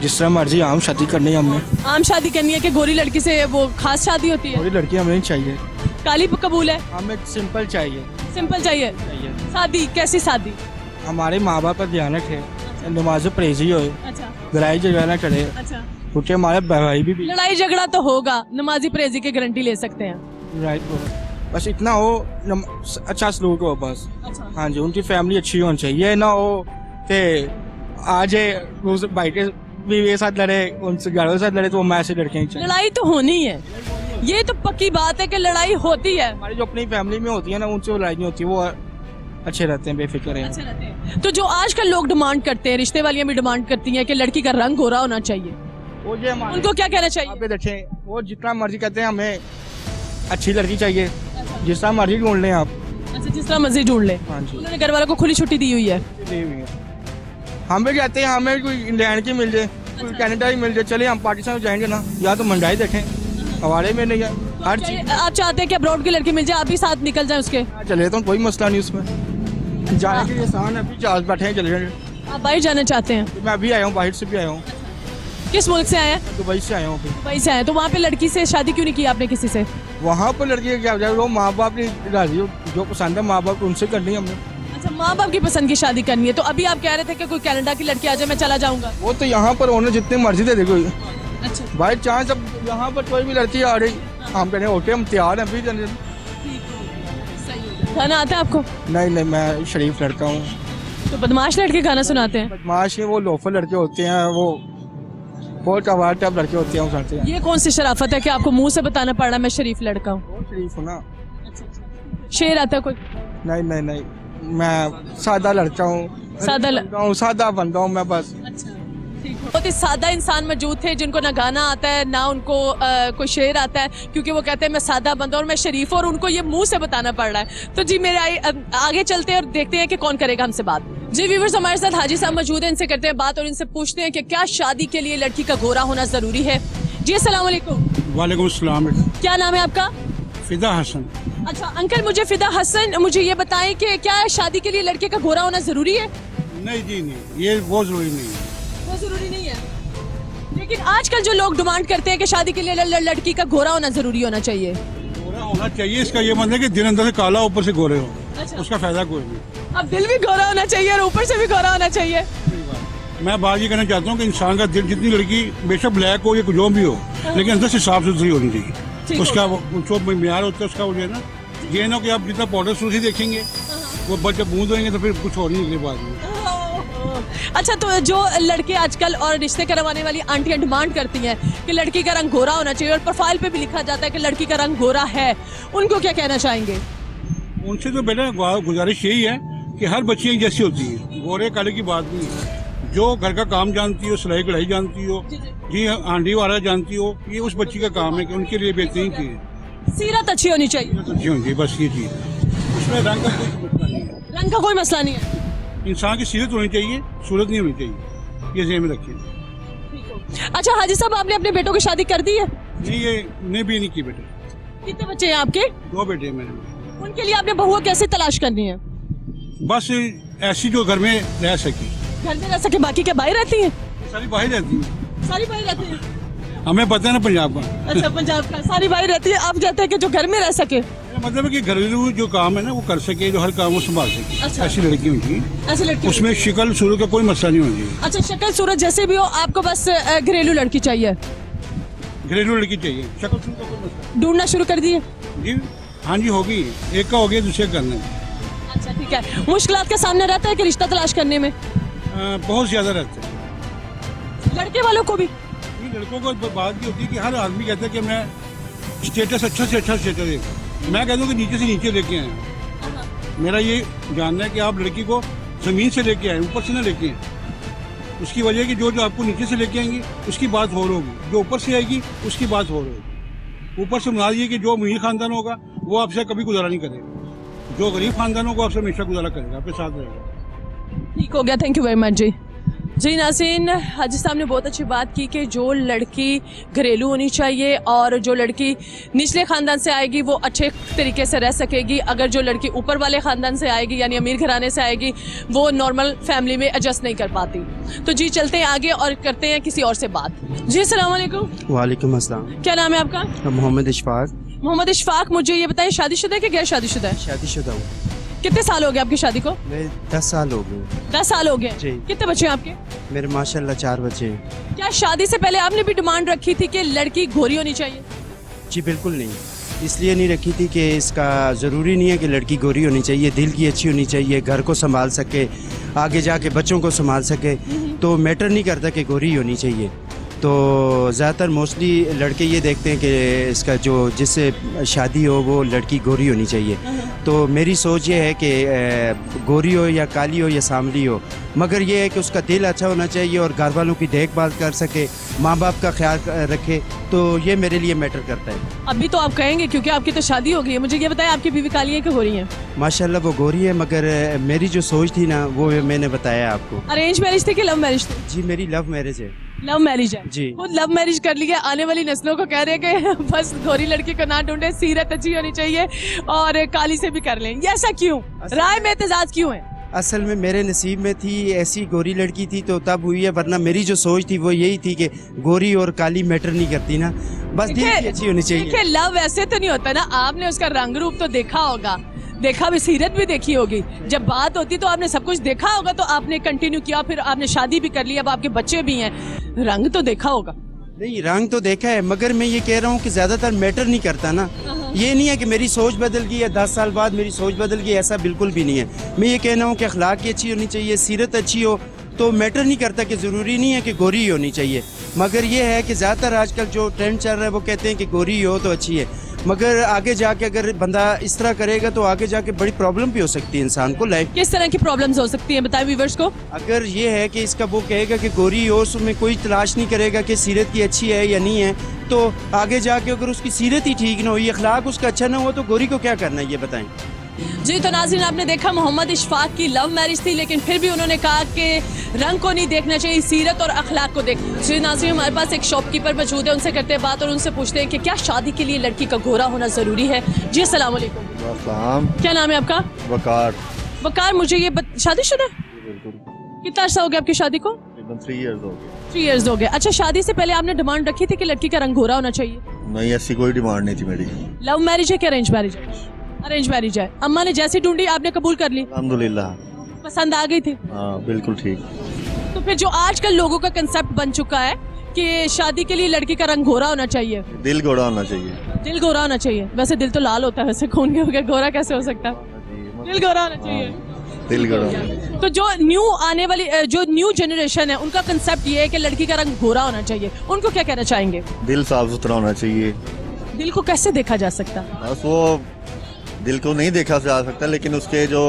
जिस तरह मर्जी आम शादी करनी है हमने। आम शादी करनी है कि गोरी लड़की से वो खास शादी होती है? गोरी लड़की हमें नहीं चाहिए। काली कबूल है? हमें सिंपल चाहिए। सिंपल चाहिए? शादी कैसी शादी? हमारे माँ बाप पर ध्यान रखे, नमाज परहेजी हो, अच्छा। लड़ाई झगड़ा ना करे, अच्छा। क्योंकि हमारे भाई भी लड़ाई झगड़ा तो होगा, नमाजी परहेजी की गारंटी ले सकते हैं। राइट, बस इतना हो, अच्छा सलूक हो बस। अच्छा। हाँ जी, उनकी फैमिली अच्छी होनी चाहिए, ना हो कि आज भाई के बीवी के साथ लड़े, उनसे घरों के साथ लड़े, तो मैं ऐसे लड़के नहीं चाहिए। लड़ाई तो होनी है, ये तो पक्की बात है कि लड़ाई होती है। हमारी जो अपनी फैमिली में होती है ना, उनसे वो लड़ाई नहीं होती, वो अच्छे रहते हैं, बेफिक्र हैं। अच्छे रहते हैं। तो जो आजकल लोग डिमांड करते हैं, रिश्ते वालियां भी डिमांड करती हैं कि लड़की का रंग गोरा होना चाहिए, वो ये उनको क्या कहना चाहिए? आप देखें, वो जितना मर्जी कहते हैं, हमें अच्छी लड़की चाहिए, जिस तरह मर्जी ढूंढ लें आप। अच्छा, जिस तरह मर्जी ढूंढ ले। हाँ जी, उन्होंने घर वालों को खुली छुट्टी दी हुई है। हम भी कहते हैं हमें कोई इंग्लैंड की मिल जाए, कोई कनाडा की मिल जाए, चले हम पाकिस्तान जाएंगे ना, या तो महंगाई देखें, हमारे में नहीं है हर चीज। आप चाहते हैं कि अब्रॉड की लड़की मिल जाए, आप भी साथ निकल जाए उसके? चले तो कोई मसला नहीं उसमें, जाने के लिए आसान है, अभी जहाज बैठे हैं, चले जाएंगे। आप बाहर जाना चाहते हैं? मैं अभी आया हूँ, बाहर से भी आया हूँ। किस मुल्क से आए हैं? दुबई से आया हूँ। दुबई से आए, तो वहाँ पे लड़की से शादी क्यों नहीं की आपने किसी से? वहाँ पर लड़की क्या हो जाए, वो माँ बाप की राजी हो, जो पसंद है माँ बाप उनसे करनी है हमने। अच्छा, माँ बाप की पसंद की शादी करनी है। तो अभी आप कह रहे थे कि कोई कनाडा की लड़की आ जाए, मैं चला जाऊंगा। वो तो यहाँ पर होने जितने मर्जी दे दे कोई। अच्छा। बाई चांस अब यहाँ पर कोई भी लड़की आ रही, हम कहने ओके, हम तैयार हैं अभी जाने। गाना आता है आपको? नहीं, मैं शरीफ लड़का हूँ। तो बदमाश लड़के गाना सुनाते हैं? बदमाश है वो, लोफर लड़के होते हैं, वो बहुत कवार टाइप लड़के होते हैं, वो सुनते हैं। ये कौन सी शराफत है कि आपको मुंह से बताना पड़ रहा है मैं शरीफ लड़का हूँ? शरीफ हूँ ना। शेर आता है कोई? नहीं, मैं सादा लड़का हूँ। सादा सादा बंदा हूँ मैं बस। अच्छा, ठीक बहुत ही सादा इंसान मौजूद थे जिनको ना गाना आता है ना उनको कोई शेर आता है, क्योंकि वो कहते हैं मैं सादा बंदा और मैं शरीफ हूं, और उनको ये मुंह से बताना पड़ रहा है। तो जी मेरे आगे चलते हैं और देखते हैं कि कौन करेगा हमसे बात। जी व्यूअर्स, हमारे साथ हाजी साहब मौजूद हैं, इनसे करते हैं बात और इनसे पूछते हैं कि क्या शादी के लिए लड़की का गोरा होना जरूरी है। जी अस्सलाम वालेकुम। वालेकुम अस्सलाम। क्या नाम है आपका? फिदा हसन। अच्छा अंकल, मुझे फिदा हसन, मुझे ये बताएं कि क्या शादी के लिए लड़के का गोरा होना जरूरी है? नहीं जी नहीं, ये वो जरूरी नहीं है। वो जरूरी नहीं है, लेकिन आजकल जो लोग डिमांड करते हैं कि शादी के लिए लड़की का गोरा होना जरूरी होना चाहिए। गोरा होना चाहिए, इसका ये मतलब कि दिल अंदर से काला ऊपर से गोरे हो, अच्छा। उसका फायदा कोई नहीं। अब दिल भी गोरा होना चाहिए और ऊपर से भी गोरा होना चाहिए। मैं बात ये कहना चाहता हूँ कि इंसान का दिल, जितनी लड़की बेशक ब्लैक हो या कुछ भी हो, लेकिन अंदर से साफ सुथरी होनी चाहिए। उसका जो म्यार होता है उसका वो जो है ना, ये ना कि आप जितना पाउडर सूसी देखेंगे वो बच्चे बूंद होंगे तो फिर कुछ और नहीं निकले बाद में। अच्छा, तो जो लड़के आजकल और रिश्ते करवाने वाली आंटियां डिमांड करती हैं कि लड़की का रंग गोरा होना चाहिए और प्रोफाइल पे भी लिखा जाता है कि लड़की का रंग गोरा है, उनको क्या कहना चाहेंगे? उनसे तो बेटा गुजारिश यही है कि हर बच्ची एक जैसी होती है, गोरे काले की बात नहीं है। जो घर का काम जानती हो, सिलाई कढ़ाई जानती हो, जी आंधी वाला जानती हो, ये उस बच्ची का काम है कि उनके लिए बेहतरीन चीज। सीरत अच्छी होनी चाहिए। अच्छी होनी चाहिए, बस ये चीज। उसमें रंग का कोई मसला नहीं है। रंग का कोई मसला नहीं है। इंसान की सीरत होनी चाहिए, सूरत नहीं होनी चाहिए, ये ज़हन में रखिए। अच्छा हाजी साहब, आपने अपने बेटों की शादी कर दी है? नहीं, ये ने भी नहीं की बेटे। कितने बच्चे हैं आपके? 2 बेटे हैं मेरे। उनके लिए आपने बहुआ कैसे तलाश करनी है? बस ऐसी जो घर में रह सकी। घर में रह सके, बाकी क्या बाहर रहती हैं? सारी बाहर रहती है। सारी बाहर रहती हैं। हमें पता है ना पंजाब का। अच्छा, पंजाब का सारी बाहर रहती है। आप चाहते हैं कि जो घर में रह सके? मतलब है कि घरेलू जो काम है ना वो कर सके, जो हर काम वो संभाल सके। अच्छा। ऐसी लड़की होनी चाहिए। ऐसी लड़की, उसमें शक्ल सूरत का कोई मसला नहीं होना चाहिए। अच्छा, शक्ल सूरत जैसे भी हो, आपको बस घरेलू लड़की चाहिए? घरेलू लड़की चाहिए, शक्ल सूरत का कोई मसला। ढूंढना शुरू कर दिए? जी हाँ जी, होगी। एक का हो गया, दूसरे करना है। अच्छा ठीक है। मुश्किलात के सामने रहता है कि रिश्ता तलाश करने में? बहुत ज्यादा रहते हैं। लड़के वालों को भी? लड़कों को बात ये होती है कि हर आदमी कहता है कि मैं स्टेटस अच्छा से अच्छा स्टेटस देखूं। मैं कहता हूँ कि नीचे से नीचे लेके आए। मेरा ये जानना है कि आप लड़की को जमीन से लेके आए, ऊपर से ना लेके आए। उसकी वजह है कि जो आपको नीचे से लेके आएंगी उसकी बात हो होगी, जो ऊपर से आएगी उसकी बात हो होगी। ऊपर से मुराद ये कि जो अमीर खानदान होगा वो आपसे कभी गुजारा नहीं करेगा, जो गरीब खानदान होगा आपसे हमेशा गुजारा करेगा, आपके साथ रहेगा। ठीक हो गया, थैंक यू वेरी मच जी। जी नाज़रीन, हाजी साहब ने बहुत अच्छी बात की कि जो लड़की घरेलू होनी चाहिए और जो लड़की निचले ख़ानदान से आएगी वो अच्छे तरीके से रह सकेगी। अगर जो लड़की ऊपर वाले ख़ानदान से आएगी यानी अमीर घराने से आएगी वो नॉर्मल फैमिली में एडजस्ट नहीं कर पाती। तो जी चलते हैं आगे और करते हैं किसी और से बात। जी अस्सलाम वालेकुम। वालेकुम अस्सलाम। क्या नाम है आपका? मोहम्मद इशफाक। मोहम्मद इशफाक, मुझे ये बताएं शादीशुदा है कि गैर शादीशुदा है? शादीशुदा हूँ। कितने साल हो गए आपकी शादी को? मैं 10 साल हो गए। 10 साल हो गए जी। कितने बच्चे हैं आपके? मेरे माशाल्लाह 4 बच्चे हैं। क्या शादी से पहले आपने भी डिमांड रखी थी कि लड़की गोरी होनी चाहिए? जी बिल्कुल नहीं, इसलिए नहीं रखी थी कि इसका ज़रूरी नहीं है कि लड़की गोरी होनी चाहिए, दिल की अच्छी होनी चाहिए, घर को संभाल सके, आगे जाके बच्चों को संभाल सके, तो मैटर नहीं करता कि गोरी होनी चाहिए। तो ज़्यादातर मोस्टली लड़के ये देखते हैं कि इसका जो जिससे शादी हो वो लड़की गोरी होनी चाहिए। तो मेरी सोच ये है कि गोरी हो या काली हो या सांवली हो, मगर ये है कि उसका दिल अच्छा होना चाहिए और घर वालों की देखभाल कर सके, माँ बाप का ख्याल रखे, तो ये मेरे लिए मैटर करता है। अभी तो आप कहेंगे क्योंकि आपकी तो शादी हो गई है। मुझे ये बताएं, आपकी बीवी काली है कि गोरी है? माशाल्लाह वो गोरी है, मगर मेरी जो सोच थी ना वो मैंने बताया आपको। अरेंज मैरिज थी कि लव मैरिज थी? जी मेरी लव मैरिज है। लव मैरिज है जी। खुद लव मैरिज कर लिया। आने वाली नस्लों को कह रहे हैं कि बस गोरी लड़की को ना ढूंढे, सीरत अच्छी होनी चाहिए और काली से भी कर लें। ये ऐसा क्यों? राय में एतजाज क्यों है? असल में मेरे नसीब में थी ऐसी गोरी लड़की थी तो तब हुई है, वरना मेरी जो सोच थी वो यही थी कि गोरी और काली मैटर नहीं करती ना, बस दिल की अच्छी होनी चाहिए। देखिए लव ऐसे तो नहीं होता ना, आपने उसका रंग रूप तो देखा होगा, देखा भी, सीरत भी देखी होगी। जब बात होती तो आपने सब कुछ देखा होगा, तो आपने कंटिन्यू किया, फिर आपने शादी भी कर ली, अब आपके बच्चे भी हैं, रंग तो देखा होगा। नहीं रंग तो देखा है, मगर मैं ये कह रहा हूँ कि ज्यादातर मैटर नहीं करता ना। ये नहीं है कि मेरी सोच बदल गई या 10 साल बाद मेरी सोच बदल गई, ऐसा बिल्कुल भी नहीं है। मैं ये कहना हूँ कि अखलाक की अच्छी होनी चाहिए, सीरत अच्छी हो, तो मैटर नहीं करता कि ज़रूरी नहीं है कि गोरी होनी चाहिए। मगर ये है कि ज़्यादातर आजकल जो ट्रेंड चल रहा है वो कहते हैं कि गोरी हो तो अच्छी है, मगर आगे जाके अगर बंदा इस तरह करेगा तो आगे जाके बड़ी प्रॉब्लम भी हो सकती है इंसान को लाइफ। किस तरह की प्रॉब्लम्स हो सकती हैं, बताएं व्यूअर्स को। अगर ये है कि इसका वो कहेगा कि गोरी हो, उसमें कोई तलाश नहीं करेगा कि सीरत की अच्छी है या नहीं है, तो आगे जाके अगर उसकी सीरत ही ठीक ना हो, ये अखलाक उसका अच्छा ना हो, तो गोरी को क्या करना है ये बताएं। जी तो नाज़रीन, आपने देखा मोहम्मद इशफाक की लव मैरिज थी, लेकिन फिर भी उन्होंने कहा कि रंग को नहीं देखना चाहिए, सीरत और अखलाक को देख। जी नाज़रीन, हमारे पास एक शॉपकीपर मौजूद है, उनसे करते हैं बात और उनसे पूछते हैं कि क्या शादी के लिए लड़की का गोरा होना ज़रूरी है। जी अस्सलाम वालेकुम। क्या नाम है आपका? वकार। वकार, मुझे ये शादीशुदा है? कितना अर्सा हो गया आपकी शादी को? 3 इयर्स हो गए। 3 इयर्स हो गए। अच्छा, शादी से पहले आपने डिमांड रखी थी कि लड़की का रंग गोरा होना चाहिए? नहीं, ऐसी कोई डिमांड नहीं थी मेरी। लव मैरिज है कि अरेंज मैरिज है? अरेंज मैरिज है। अम्मा ने जैसी ढूंढी आपने कबूल कर ली? अल्हम्दुलिल्लाह। पसंद आ गई थी? हाँ बिल्कुल ठीक। तो फिर जो आजकल लोगों का कंसेप्ट बन चुका है कि शादी के लिए लड़की का रंग गोरा होना चाहिए, दिल गोरा होना चाहिए। दिल गोरा होना चाहिए। वैसे दिल तो लाल होता है, वैसे खून के बगैर गोरा कैसे हो सकता है? दिल गोरा होना चाहिए। दिल गोरा। तो जो न्यू आने वाली जो न्यू जनरेशन है, उनका कंसेप्ट ये है कि लड़की का रंग गोरा होना चाहिए, उनको क्या कहना चाहेंगे? दिल साफ सुथरा होना चाहिए। दिल को कैसे देखा जा सकता? बस वो दिल को नहीं देखा जा सकता, लेकिन उसके जो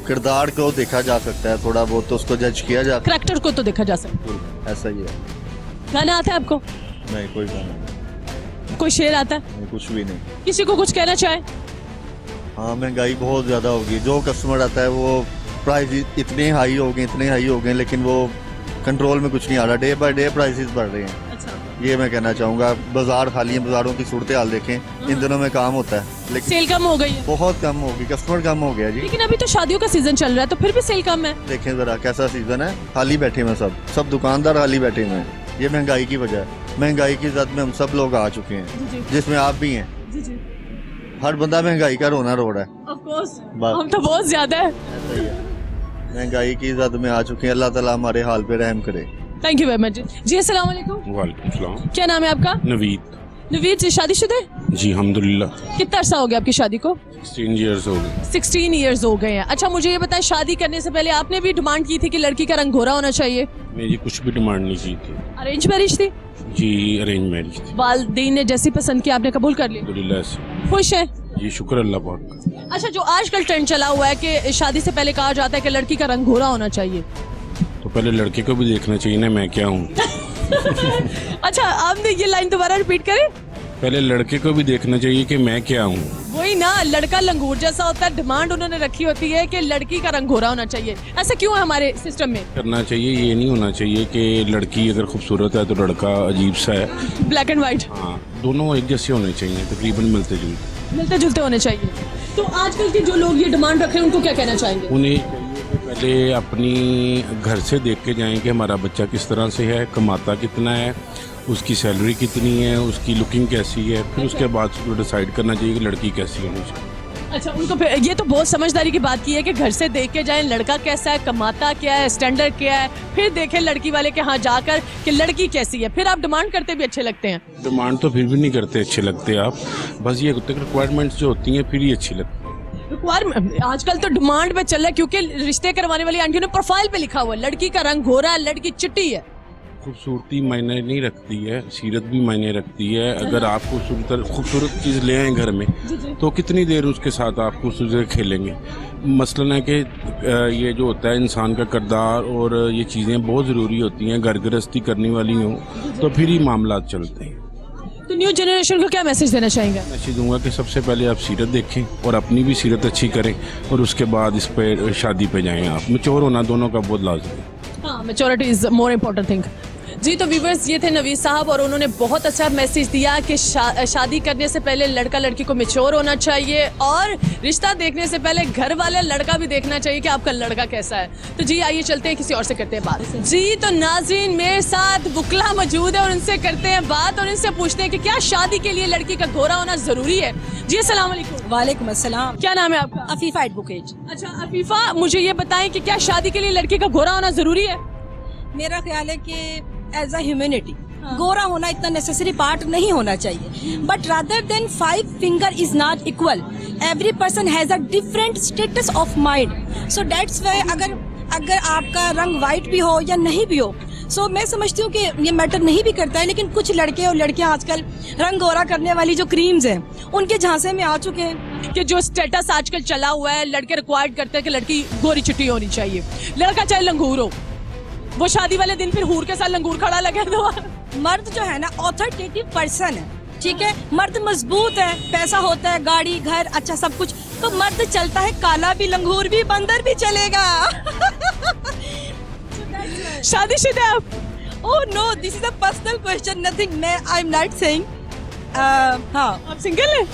किरदार को देखा जा सकता है, थोड़ा बहुत तो उसको जज किया जा सकता करैक्टर को तो देखा जा सकता है। ऐसा ही है। गाना आता है आपको? नहीं, कोई गाना नहीं। कोई शेर आता है? नहीं, कुछ भी नहीं। किसी को कुछ कहना चाहे? हाँ, महंगाई बहुत ज़्यादा होगी, जो कस्टमर आता है वो प्राइस इतने हाई हो गए, लेकिन वो कंट्रोल में कुछ नहीं आ रहा। डे बाय डे प्राइसेस बढ़ रहे हैं। अच्छा। ये मैं कहना चाहूँगा। बाजार खाली है, बाजारों की सूरत हाल देखें, इन दिनों में काम होता है लेकिन सेल कम हो गई है। बहुत कम होगी, कस्टमर कम हो गया जी। लेकिन अभी तो शादियों का सीजन चल रहा है, तो फिर भी सेल कम है। देखें जरा कैसा सीजन है, खाली बैठे हुए सब दुकानदार खाली बैठे हुए हैं। ये महंगाई की वजह है। महंगाई की जद में हम सब लोग आ चुके हैं, जिसमें आप भी हैं। हर बंदा महंगाई का रोना रो रहा है। ऑफ कोर्स, हम तो बहुत ज्यादा है। महंगाई की जद में आ चुके हैं। अल्लाह ताला हमारे हाल पे रहम करे। Thank you very much. जी अस्सलाम वालेकुम। वालेकुम सलाम। क्या नाम है आपका? नवीद। नवीद जी, शादीशुदा है? जी अल्हम्दुलिल्लाह। कितना अर्सा हो गया आपकी शादी को? 16 इयर्स हो गए। 16 इयर्स हो गए हैं। अच्छा, मुझे ये बताएं, शादी करने से पहले आपने भी डिमांड की थी कि लड़की का रंग गोरा होना चाहिए? मेरी कुछ भी डिमांड नहीं की थी। अरेंज मैरिज थी? जी अरेंज मैरिज थी। वालदेन ने जैसी पसंद की आपने कबूल कर ली? अल्हम्दुलिल्लाह से। खुश है? जी शुक्र अल्लाह पाक। अच्छा, जो आजकल ट्रेंड चला हुआ है कि शादी से पहले कहा जाता है कि लड़की का रंग गोरा होना चाहिए, तो पहले लड़के को भी देखना चाहिए ना मैं क्या हूँ। अच्छा, आपने ये लाइन दोबारा रिपीट करें। पहले लड़के को भी देखना चाहिए कि मैं क्या हूँ। वही ना, लड़का लंगूर जैसा होता है, डिमांड उन्होंने रखी होती है कि लड़की का रंग गोरा होना चाहिए। ऐसा क्यों है हमारे सिस्टम में? करना चाहिए, ये नहीं होना चाहिए कि लड़की अगर खूबसूरत है तो लड़का अजीब सा है। Black and white. हाँ, दोनों एक जैसे होने चाहिए, तकरीबन मिलते जुलते होने चाहिए। तो आजकल के जो लोग ये डिमांड रख रहे हैं, उनको क्या कहना चाहेंगे? उन्हें चाहिए कि पहले अपनी घर से देख के जाएं कि हमारा बच्चा किस तरह से है, कमाता कितना है, उसकी सैलरी कितनी है, उसकी लुकिंग कैसी है, फिर उसके बाद उसको डिसाइड करना चाहिए कि लड़की कैसी होनी चाहिए। अच्छा, उनको फिर ये तो बहुत समझदारी की बात की है कि घर से देख के जाएं लड़का कैसा है, कमाता क्या है, स्टैंडर्ड क्या है, फिर देखें लड़की वाले के यहाँ जाकर कि लड़की कैसी है। फिर आप डिमांड करते भी अच्छे लगते हैं। डिमांड तो फिर भी नहीं करते अच्छे लगते आप, बस ये रिक्वायरमेंट्स जो होती हैं फिर ही अच्छी लगती है। रिक्वायरमेंट आजकल तो डिमांड पे चल रहा है, क्योंकि रिश्ते करवाने वाली आंटियों ने प्रोफाइल पे लिखा हुआ है लड़की का रंग गोरा है, लड़की चिट्टी है। खूबसूरती मायने नहीं रखती है, सीरत भी मायने रखती है। अगर आप खूबसूरत चीज़ ले आए घर में तो कितनी देर उसके साथ आप खूबसूरत खेलेंगे। मसलन है कि ये जो होता है इंसान का किरदार और ये चीज़ें बहुत ज़रूरी होती हैं। घर गृहस्थी करने वाली हों तो फिर ही मामला चलते हैं। तो न्यू जनरेशन को क्या मैसेज देना चाहेंगे? मैसेज दूंगा कि सबसे पहले आप सीरत देखें और अपनी भी सीरत अच्छी करें और उसके बाद इस पर शादी पे जाएं। आप मैच्योर होना दोनों का बहुत लाज़मी है। हाँ, maturity is more important thing. जी तो व्यूवर्स, ये थे नवीद साहब और उन्होंने बहुत अच्छा मैसेज दिया कि शादी करने से पहले लड़का लड़की को मैच्योर होना चाहिए और रिश्ता देखने से पहले घर वाले लड़का भी देखना चाहिए कि आपका लड़का कैसा है। तो जी आइए चलते हैं, किसी और से करते हैं बात। जी तो नाज़रीन, मेरे साथ बुकला मौजूद है और उनसे करते हैं बात और इनसे पूछते हैं कि क्या शादी के लिए लड़की का गोरा होना जरूरी है। जी अस्सलाम वालेकुम। वालेकुम अस्सलाम। क्या नाम है आपका? अफीफा एडवोकेट। अच्छा अफीफा, मुझे ये बताएं कि क्या शादी के लिए लड़के का गोरा होना जरूरी है? मेरा ख्याल है कि एज अ ह्यूमैनिटी गोरा होना इतना नेसेसरी पार्ट नहीं होना चाहिए, but rather than 5 finger is not equal. Every person has a different status of mind, so that's why अगर आपका रंग वाइट भी हो या नहीं भी हो, सो मैं समझती हूँ कि ये मैटर नहीं भी करता है, लेकिन कुछ लड़के और लड़कियां आजकल रंग गोरा करने वाली जो क्रीम्स हैं उनके झांसे में आ चुके हैं। कि जो स्टेटस आजकल चला हुआ है, लड़के रिक्वायर्ड करते हैं कि लड़की गोरी चिट्टी होनी चाहिए, लड़का चाहे लंगूर हो, वो शादी वाले दिन फिर हूर के साथ लंगूर खड़ा लगे तो मर्द जो है ना ऑथोरिटेटिव पर्सन है, ठीक है, मर्द मजबूत है, पैसा होता है, गाड़ी घर अच्छा सब कुछ, तो मर्द चलता है, काला भी लंगूर भी बंदर भी चलेगा। शादीशुदा आप? Oh no, this is a personal question, nothing, मैं आई एम नॉट सेइंग। हाँ, आप सिंगल है?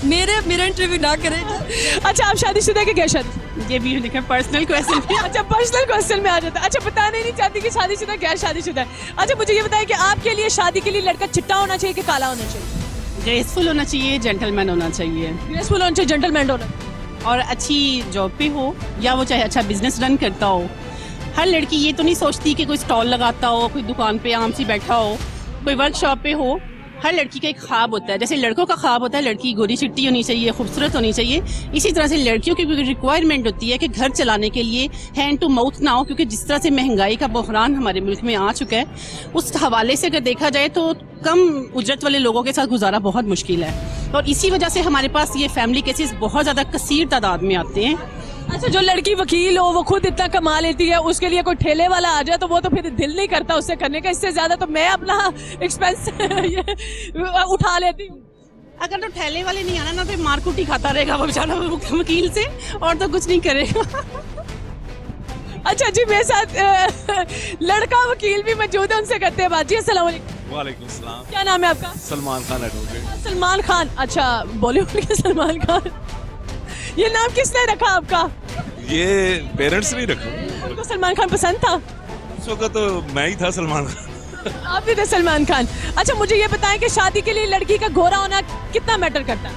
मेरा इंटरव्यू ना करें। अच्छा, आप शादीशुदा के क्या शादी? ये भी लिखा पर्सनल क्वेश्चन। अच्छा, पर्सनल क्वेश्चन में आ जाता है। अच्छा, बताने नहीं चाहती कि शादीशुदा क्या शादीशुदा है। अच्छा, मुझे ये बताइए कि आपके लिए शादी के लिए लड़का चिट्टा होना चाहिए कि काला होना चाहिए? ग्रेसफुल होना चाहिए, जेंटलमैन होना चाहिए, ग्रेसफुल होना चाहिए, जेंटलमैन होना चाहिए। और अच्छी जॉब पे हो, या वो चाहे अच्छा बिजनेस रन करता हो। हर लड़की ये तो नहीं सोचती कि कोई स्टॉल लगाता हो, कोई दुकान पे आराम से बैठा हो, कोई वर्कशॉप पे हो। हर लड़की का एक ख्वाब होता है, जैसे लड़कों का ख्वाब होता है लड़की गोरी चिट्टी होनी चाहिए, खूबसूरत होनी चाहिए, इसी तरह से लड़कियों की भी रिक्वायरमेंट होती है कि घर चलाने के लिए हैंड टू माउथ ना हो, क्योंकि जिस तरह से महंगाई का बहरान हमारे मुल्क में आ चुका है, उस हवाले से अगर देखा जाए तो कम उजरत वाले लोगों के साथ गुजारा बहुत मुश्किल है, और इसी वजह से हमारे पास ये फैमिली केसेस बहुत ज़्यादा कसीर तादाद में आते हैं। अच्छा, जो लड़की वकील हो वो खुद इतना कमा लेती है, उसके लिए कोई ठेले वाला आ जाए तो वो तो फिर दिल नहीं करता उससे करने का, इससे ज्यादा तो मैं अपना एक्सपेंस उठा लेती हूँ। अगर तो ठेले वाले नहीं आना ना तो मारकुटी खाता रहेगा वो बेचारा वकील से, और तो कुछ नहीं करेगा। अच्छा जी, मेरे साथ लड़का वकील भी मौजूद है, उनसे करते हैं बात। जी, अस्सलाम वालेकुम। वालेकुम सलाम। क्या नाम है आपका? सलमान खान एडवोकेट। सलमान खान। अच्छा, बॉलीवुड के सलमान खान, ये नाम किसने रखा आपका? ये पेरेंट्स नहीं रखा, उनको सलमान खान पसंद था? उस वक्त तो मैं ही था सलमान खान। आप भी थे सलमान खान। अच्छा, मुझे ये बताएं कि शादी के लिए लड़की का गोरा होना कितना मैटर करता है?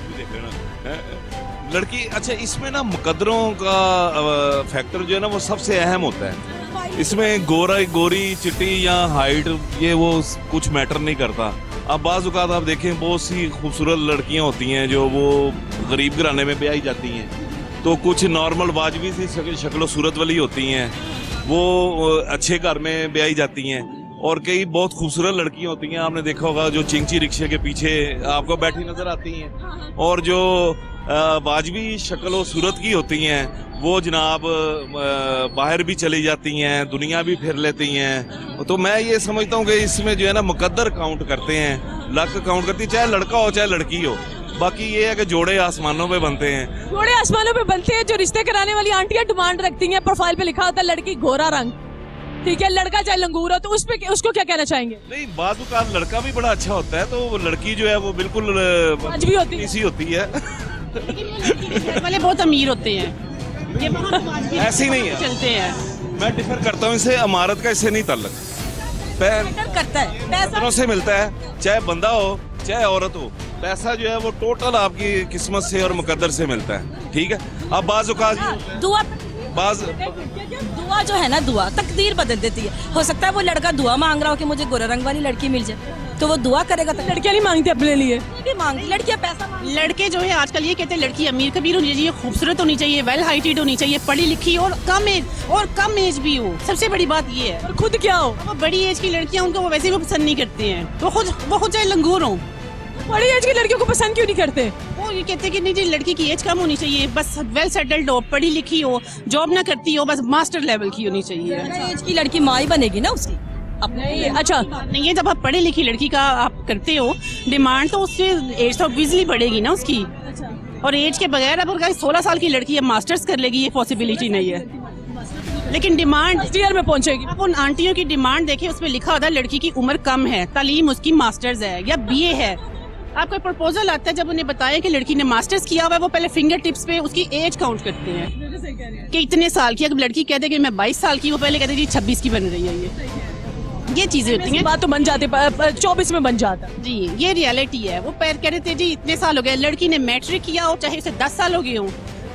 लड़की, अच्छा इसमें ना मुकद्दरों का फैक्टर जो है ना वो सबसे अहम होता है। इसमें गोरी चिट्टी या हाइट ये वो कुछ मैटर नहीं करता। अब बाज़ औक़ात आप देखें बहुत सी खूबसूरत लड़कियां होती हैं जो वो गरीब घराने में ब्याही जाती हैं, तो कुछ नॉर्मल वाजबी सी शक्ल सूरत वाली होती हैं, वो अच्छे घर में ब्याही जाती हैं, और कई बहुत खूबसूरत लड़कियां होती हैं, आपने देखा होगा जो चिंची रिक्शे के पीछे आपको बैठी नजर आती हैं, और जो वाजबी शक्ल और सूरत की होती हैं वो जनाब बाहर भी चली जाती हैं, दुनिया भी फिर लेती हैं। तो मैं ये समझता हूँ कि इसमें जो है ना मुकद्दर काउंट करते हैं, लक काउंट करती है, चाहे लड़का हो चाहे लड़की हो। बाकी ये है कि जोड़े आसमानों पे बनते हैं, जोड़े आसमानों पे बनते हैं। जो रिश्ते कराने वाली आंटियां डिमांड रखती हैं, प्रोफाइल पे लिखा होता है लड़की गोरा रंग, ठीक है, लड़का चाहे लंगूर हो, तो उस पे उसको क्या कहना चाहेंगे? नहीं, बात का लड़का भी बड़ा अच्छा होता है, तो लड़की जो है वो बिल्कुल वाजबी होती है। वाले बहुत अमीर होते हैं, ये ऐसे ही नहीं है, चलते हैं। मैं डिफर करता हूँ इससे, अमारत का इससे नहीं ताल्लुक, करता है पैसा से मिलता है, चाहे बंदा हो चाहे औरत हो, पैसा जो है वो टोटल आपकी किस्मत से और मुकद्दर से मिलता है, ठीक है। अब बाज़ औक़ात दुआ जो है ना, दुआ तकदीर बदल देती है। हो सकता है वो लड़का दुआ मांग रहा हो कि मुझे गोरा रंग वाली लड़की मिल जाए, तो वो दुआ करेगा। तो लड़कियां नहीं मांगती अपने लिए, मांगती लड़कियां पैसा मांगती। लड़के जो है आजकल ये कहते हैं लड़की अमीर कबीर होनी चाहिए, खूबसूरत होनी चाहिए, वेल हाइटेड होनी चाहिए, पढ़ी लिखी और कम एज भी हो। सबसे बड़ी बात ये है, और खुद क्या हो। वो बड़ी एज की लड़कियां उनको वो वैसे भी पसंद नहीं करते हैं, वो खुद चाहे लंगूर हो। बड़ी एज की लड़कियों को पसंद क्यों नहीं करते? वो ये कहते हैं कि नहीं जी, लड़की की एज कम होनी चाहिए, बस वेल सेटल्ड हो, पढ़ी लिखी हो, जॉब ना करती हो, बस मास्टर लेवल की होनी चाहिए। एज की लड़की माँ ही बनेगी ना उसकी अपने। अच्छा, नहीं, ये जब आप पढ़े लिखी लड़की का आप करते हो डिमांड, तो उससे एज तो ऑब्वियसली बढ़ेगी ना उसकी। और एज के बगैर अब 16 साल की लड़की अब मास्टर्स कर लेगी, ये पॉसिबिलिटी नहीं है, लेकिन डिमांड ईयर में पहुंचेगी। आप उन आंटियों की डिमांड देखें, उसमें लिखा होता है लड़की की उम्र कम है, तालीम उसकी मास्टर्स है या BA है। आपका प्रपोजल आता है, जब उन्हें बताया कि लड़की ने मास्टर्स किया हुआ है, वो पहले फिंगर टिप्स पे उसकी एज काउंट करते हैं कि इतने साल की। अगर लड़की कहते कि मैं 22 साल की, वो पहले कहते जी 26 की बन रही है। ये चीजें होती हैं, बात तो बन जाती, 24 में बन जाता जी, ये रियलिटी है। वो पैर कह रहे थे जी इतने साल हो गए, लड़की ने मैट्रिक किया हो, चाहे उसे 10 साल हो गए हो,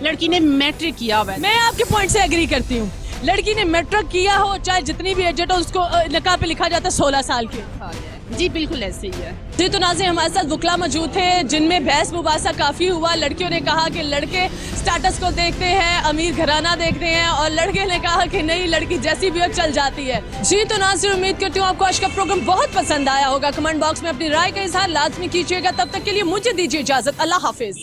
लड़की ने मैट्रिक किया हुआ है। मैं आपके पॉइंट से एग्री करती हूँ, लड़की ने मैट्रिक किया हो चाहे जितनी भी एजेड हो, उसको निकाह पे लिखा जाता है 16 साल के। जी बिल्कुल ऐसे ही है। जी तो नाज़रीन हमारे साथ वकला मौजूद थे जिनमें बहस मुबासा काफी हुआ। लड़कियों ने कहा कि लड़के स्टेटस को देखते हैं, अमीर घराना देखते हैं, और लड़के ने कहा कि नहीं, लड़की जैसी भी हो चल जाती है। जी तो नाज़रीन उम्मीद करती हूँ आपको आज का प्रोग्राम बहुत पसंद आया होगा। कमेंट बॉक्स में अपनी राय का इजहार लाजमी कीजिएगा। तब तक के लिए मुझे दीजिए इजाजत। अल्लाह हाफिज।